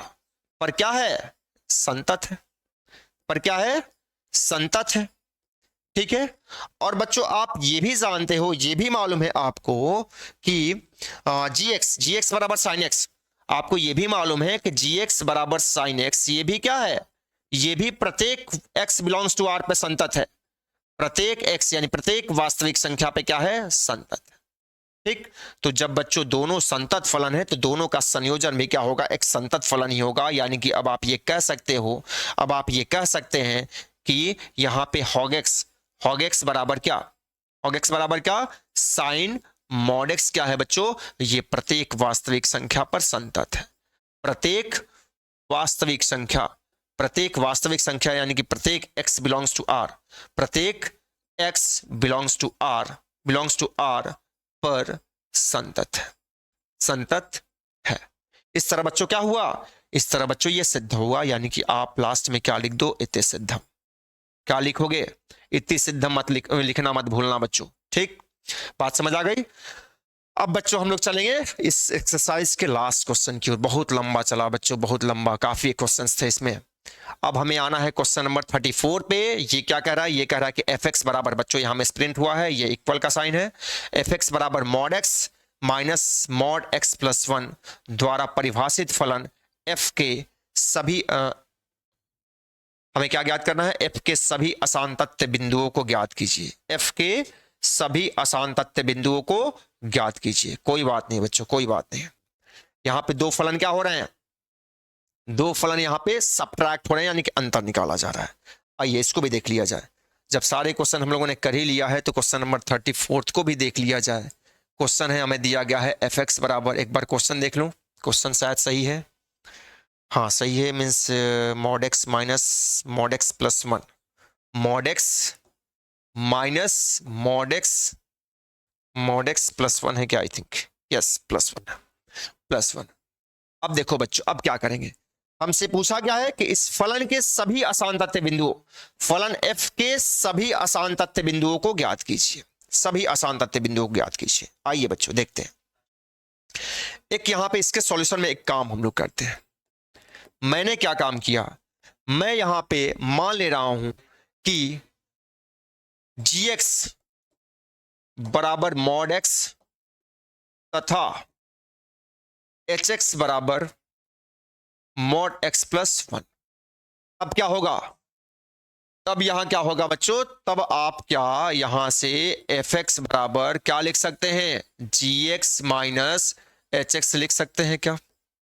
पर क्या है, संतत है, पर क्या है, संतत है। ठीक है, और बच्चों आप ये भी जानते हो, ये भी मालूम है आपको कि जी एक्स बराबर साइन एक्स, आपको ये भी मालूम है कि जी एक्स बराबर साइन एक्स ये भी क्या है, ये भी प्रत्येक एक्स बिलोंग्स टू आर पे संतत है, प्रत्येक एक्स यानी प्रत्येक वास्तविक संख्या पे क्या है, संतत है। ठीक, तो जब बच्चों दोनों संतत फलन है तो दोनों का संयोजन भी क्या होगा, एक संतत फलन ही होगा। यानी कि अब आप ये कह सकते हो, अब आप ये कह सकते हैं कि यहां पे हॉग एक्स बराबर क्या, हॉग एक्स बराबर क्या, साइन मॉड एक्स क्या है बच्चों, ये प्रत्येक वास्तविक संख्या पर संतत है। प्रत्येक वास्तविक संख्या, प्रत्येक वास्तविक संख्या यानी कि प्रत्येक x बिलोंग्स टू r, प्रत्येक x बिलोंग्स टू r पर संतत है, संतत है। इस तरह बच्चों क्या हुआ, इस तरह बच्चों ये सिद्ध हुआ। यानी कि आप लास्ट में क्या लिख दो, इति सिद्धम। क्या लिखोगे, इति सिद्धम मत लिखना मत भूलना बच्चों। ठीक, बात समझ आ गई। अब बच्चों हम लोग चलेंगे इस एक्सरसाइज के लास्ट क्वेश्चन की ओर। बहुत लंबा चला बच्चों, बहुत लंबा, काफी क्वेश्चंस थे इसमें। अब हमें आना है क्वेश्चन नंबर 34 पे। ये क्या कह रहा है, ये कह रहा है कि एफ एक्स बराबर, बच्चों यहां में स्प्रिंट हुआ है, ये इक्वल का साइन है, एफ एक्स बराबर mod x minus mod x plus 1 द्वारा परिभाषित फलन एफ के सभी हमें क्या ज्ञात करना है, एफ के सभी असांतत्य बिंदुओं को ज्ञात कीजिए, एफ के सभी असांतत्य बिंदुओं को ज्ञात कीजिए। कोई बात नहीं बच्चों, कोई बात नहीं, यहां पे दो फलन क्या हो रहे हैं, दो फलन यहां पे सबट्रैक्ट हो रहे हैं, यानी कि अंतर निकाला जा रहा है। आइए इसको भी देख लिया जाए। जब सारे क्वेश्चन हम लोगों ने कर ही लिया है तो क्वेश्चन नंबर 34 को भी देख लिया जाए। क्वेश्चन है, हमें दिया गया है एफ एक्स बराबर, एक बार क्वेश्चन देख लूं, क्वेश्चन शायद सही है, हाँ सही है, means mod x minus mod x plus 1, mod x minus mod x plus 1 है क्या, आई थिंक यस प्लस 1। अब देखो बच्चों, अब क्या करेंगे, हमसे पूछा गया है कि इस फलन के सभी असांतत्य बिंदुओं, फलन f के सभी असांतत्य बिंदुओं को ज्ञात कीजिए, सभी असांतत्य बिंदुओं को ज्ञात कीजिए। आइए बच्चों देखते हैं। एक यहां पे इसके सॉल्यूशन में एक काम हम लोग करते हैं। मैंने क्या काम किया, मैं यहां पे मान ले रहा हूं कि gx बराबर मॉड x तथा hx बराबर मॉड x प्लस 1। अब क्या होगा, तब यहां क्या होगा बच्चों, तब आप क्या यहां से fx बराबर क्या लिख सकते हैं, gx माइनस hx लिख सकते हैं क्या,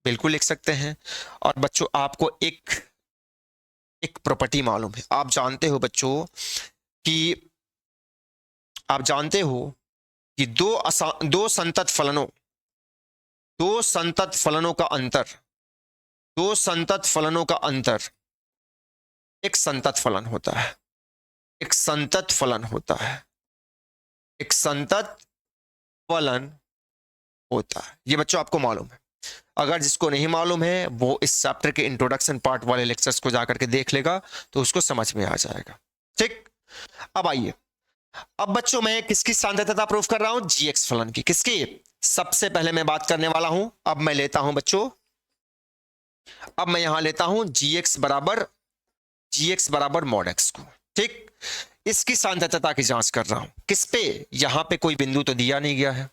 बिल्कुल लिख सकते हैं। और बच्चों आपको एक प्रॉपर्टी मालूम है, आप जानते हो बच्चों कि आप जानते हो कि दो संतत फलनों का अंतर, दो संतत फलनों का अंतर एक संतत फलन होता है, एक संतत फलन होता है, एक संतत फलन होता है। ये बच्चों आपको मालूम है। अगर जिसको नहीं मालूम है वो इस चैप्टर के इंट्रोडक्शन पार्ट वाले लेक्चर्स को जाकर के देख लेगा तो उसको समझ में आ जाएगा। ठीक, अब आइए, अब बच्चों मैं किसकी सांतत्यता प्रूव कर रहा हूं? जीएक्स फलन की। किसकी? सबसे पहले मैं बात करने वाला हूं, अब मैं लेता हूं बच्चों, अब मैं यहां लेता हूं जीएक्स बराबर मॉड एक्स को। ठीक, इसकी सांतत्यता की जांच कर रहा हूं। किस पे? यहां पे कोई बिंदु तो दिया नहीं गया है,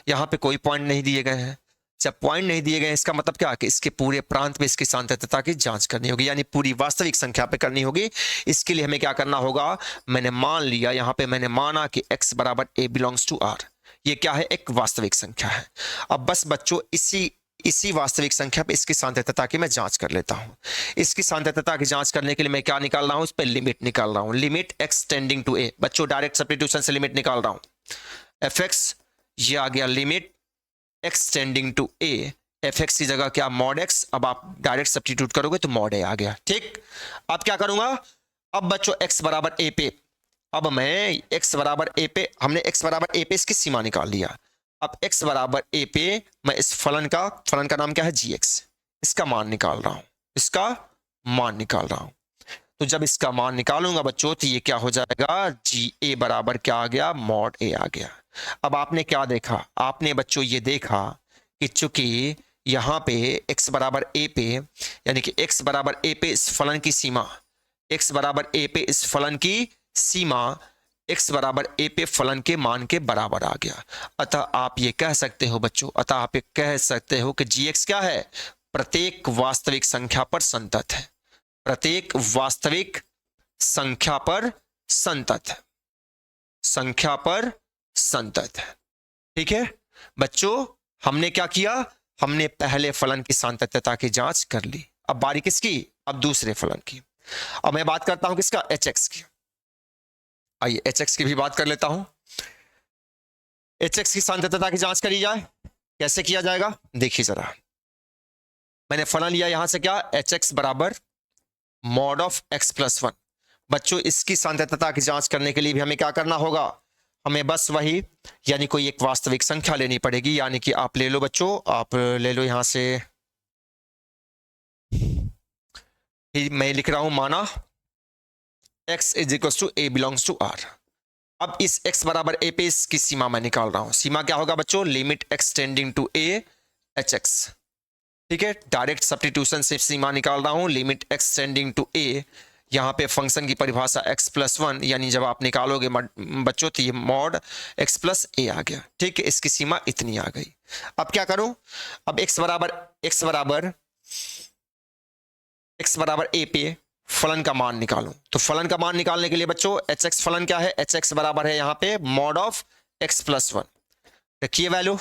यहां पे कोई पॉइंट नहीं दिए गए हैं। जब पॉइंट नहीं दिए गए इसका मतलब क्या? कि इसके पूरे प्रांत पे इसकी सांतत्यता की जांच करनी होगी, यानी पूरी वास्तविक संख्या पे करनी होगी। इसके लिए हमें क्या करना होगा? मैंने मान लिया, यहां पे मैंने माना कि x बराबर a बिलोंग्स टू r। ये क्या है? एक वास्तविक संख्या है। अब बस बच्चों इसी वास्तविक संख्या पे इसकी सांतत्यता की मैं जांच कर लेता हूं। इसकी सांतत्यता की जांच करने के लिए मैं क्या निकाल रहा हूं? इस पे लिमिट निकाल रहा हूं, limit x tending to a। बच्चों डायरेक्ट सब्स्टिट्यूशन से लिमिट निकाल रहा हूं। fx, ये आ गया limit x tending to a, fx की जगह क्या? Mod x। अब आप डायरेक्ट सब्स्टिट्यूट करोगे तो मॉड a आ गया। ठीक, अब क्या करूंगा? अब बच्चों x बराबर a पे, अब मैं x बराबर a पे, हमने x बराबर a पे इसकी सीमा निकाल लिया। अब x बराबर a पे मैं इस फलन का नाम क्या है? gx, इसका मान निकाल रहा हूं, इसका मान निकाल रहा हूं। तो जब इसका मान निकालूंगा बच्चों तो ये क्या हो जाएगा? जी ए बराबर क्या आ गया? मॉड ए आ गया। अब आपने क्या देखा? आपने बच्चों ये देखा कि चूंकि यहां पे x बराबर a पे, यानी कि x बराबर a पे इस फलन की सीमा, x बराबर a पे इस फलन की सीमा x बराबर a पे फलन के मान के बराबर आ गया। अतः आप ये कह सकते हो बच्चों, अतः आप ये कह सकते हो कि gx क्या है? प्रत्येक वास्तविक संख्या पर संतत है, प्रत्येक वास्तविक संख्या पर संतत है, संख्या पर संतत है। ठीक है बच्चों, हमने क्या किया? हमने पहले फलन की सांतत्यता की जांच कर ली। अब बारी किसकी? अब दूसरे फलन की। अब मैं बात करता हूं किसका? hx की। आइए hx की भी बात कर लेता हूं। hx की सांतत्यता की जांच करी जाए, कैसे किया जाएगा? देखिए जरा, मैंने फलन लिया यहां से क्या? hx बराबर मॉड ऑफ x प्लस 1। बच्चों इसकी सांतत्यता की जांच करने के लिए भी हमें क्या करना होगा? हमें बस वही, यानी कोई एक वास्तविक संख्या लेनी पड़ेगी। यानी कि आप ले लो बच्चों, आप ले लो यहां से, मैं लिख रहा हूं माना x is equal to a belongs to r। अब इस x बराबर a पे इसकी सीमा मैं निकाल रहा हूं। सीमा क्या होगा बच्चों? Limit x tending to a hx। ठीक है, डायरेक्ट सब्स्टिट्यूशन से सीमा निकाल रहा हूं, limit x tending to a। यहाँ पे फंक्शन की परिभाषा x प्लस 1, यानी जब आप निकालोगे बच्चों तो ये मॉड x प्लस a आ गया। ठीक है, इसकी सीमा इतनी आ गई। अब क्या करूं? अब x बराबर a पे फलन का मान निकालूं। तो फलन का मान निकालने के लिए बच्चों hx फलन क्या है? hx बराबर है यहाँ पे मॉड ऑफ x प्लस 1। रखिए वैल्यू,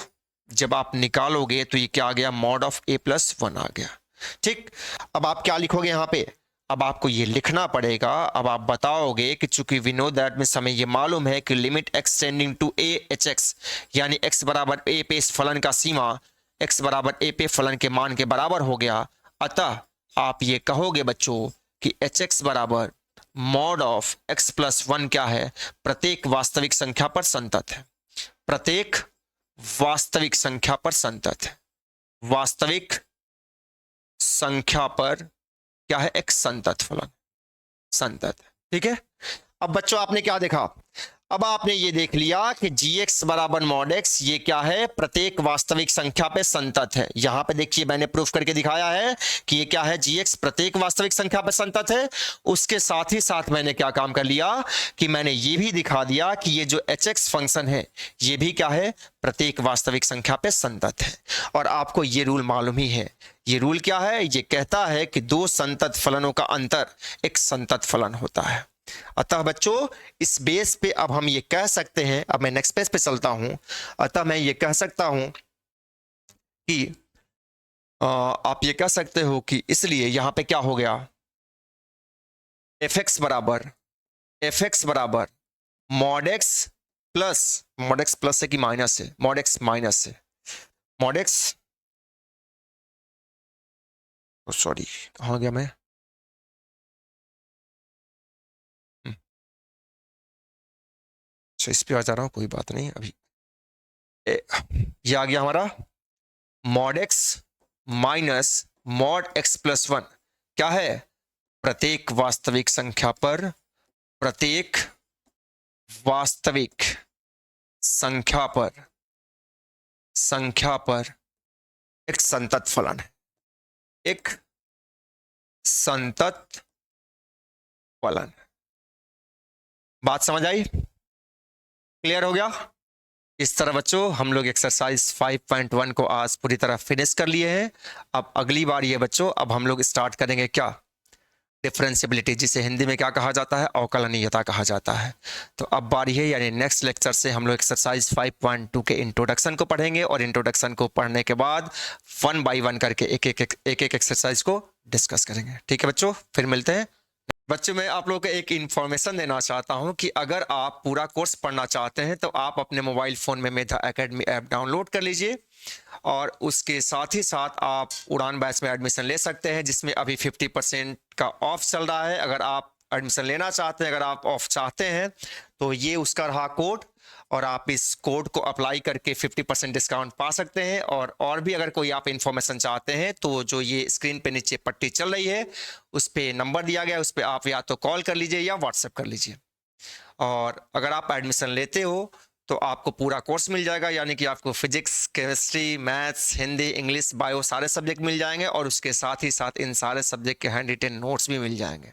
जब आप निकालोगे तो ये क्या आ गया? मॉड ऑफ a प्लस 1 आ गया। ठीक, अब आप क्या लिखोगे यहाँ पे? अब आपको ये लिखना पड़ेगा। अब आप बताओगे कि चूंकि वी नो दैट मींस हमें ये मालूम है कि limit x tending to a hx, यानी x बराबर a पे इस फलन का सीमा x बराबर a पे फलन के मान के बराबर हो गया। अतः आप ये कहोगे बच्चों कि hx बराबर मॉड ऑफ x प्लस 1 क्या है? प्रत्येक वास्तविक संख्या पर संतत है, प्रत्येक वास्तविक संख्या पर संतत है, वास्तविक संख्या पर क्या है? एक संतत फलन, संतत। ठीक है, अब बच्चों आपने क्या देखा? अब आपने ये देख लिया कि gx बराबर मॉड x ये क्या है? प्रत्येक वास्तविक संख्या पे संतत है। यहां पे देखिए मैंने प्रूफ करके दिखाया है कि ये क्या है? gx प्रत्येक वास्तविक संख्या पे संतत है। उसके साथ ही साथ मैंने क्या काम कर लिया कि मैंने ये भी दिखा दिया कि ये जो hx फंक्शन है ये भी क्या है? प्रत्येक वास्तविक संख्या पे संतत है। और आपको ये रूल मालूम ही है। ये रूल क्या है? ये कहता है कि दो संतत फलनों का अंतर एक संतत फलन होता है। अतः बच्चों इस बेस पे अब हम ये कह सकते हैं, अब मैं नेक्स्ट पेज पे चलता हूं। अतः मैं ये कह सकता हूं कि आप ये कह सकते हो कि इसलिए यहां पे क्या हो गया? fx बराबर mod x plus, mod x plus है कि माइनस है, मॉड एक्स माइनस है, मॉड एक्स, सॉरी कहाँ गया मैं, अच्छा इस पे आ जा रहा हूँ, कोई बात नहीं अभी। ये आ गया हमारा mod x minus mod x plus one, क्या है, प्रत्येक वास्तविक संख्या पर, प्रत्येक वास्तविक संख्या पर, संख्या पर एक संतत फलन है, एक संतत फलन। बात समझ आई, क्लियर हो गया। इस तरह बच्चों हम लोग एक्सरसाइज 5.1 को आज पूरी तरह फिनिश कर लिए हैं। अब अगली बार ये बच्चों, अब हम लोग स्टार्ट करेंगे क्या, डिफरेंशियबिलिटी, जिसे हिंदी में क्या कहा जाता है, अवकलनीयता कहा जाता है। तो अब बारी है, यानी नेक्स्ट लेक्चर से हम लोग एक्सरसाइज 5.2 के इंट्रोडक्शन को पढ़ेंगे और इंट्रोडक्शन को पढ़ने के बाद 1 बाय 1 करके एक एक एक्सरसाइज को डिस्कस करेंगे। ठीक है बच्चों, फिर मिलते हैं। बच्चों मैं आप लोगों को एक इन्फॉर्मेशन देना चाहता हूं कि अगर आप पूरा कोर्स पढ़ना चाहते हैं तो आप अपने मोबाइल फ़ोन में मेधा एकेडमी ऐप डाउनलोड कर लीजिए और उसके साथ ही साथ आप उड़ान बैच में एडमिशन ले सकते हैं, जिसमें अभी 50% का ऑफ चल रहा है। अगर आप एडमिशन लेना चाहते हैं, अगर आप ऑफ चाहते हैं तो ये उसका रहा कोड, और आप इस कोड को अप्लाई करके 50% डिस्काउंट पा सकते हैं। और भी अगर कोई आप इन्फॉर्मेशन चाहते हैं तो जो ये स्क्रीन पे नीचे पट्टी चल रही है उस पर नंबर दिया गया है, उस पर आप या तो कॉल कर लीजिए या व्हाट्सएप कर लीजिए। और अगर आप एडमिशन लेते हो तो आपको पूरा कोर्स मिल जाएगा, यानी कि आपको physics, chemistry, maths, Hindi, English, bio सारे सब्जेक्ट मिल जाएंगे और उसके साथ ही साथ इन सारे सब्जेक्ट के हैंड रिटेन नोट्स भी मिल जाएंगे।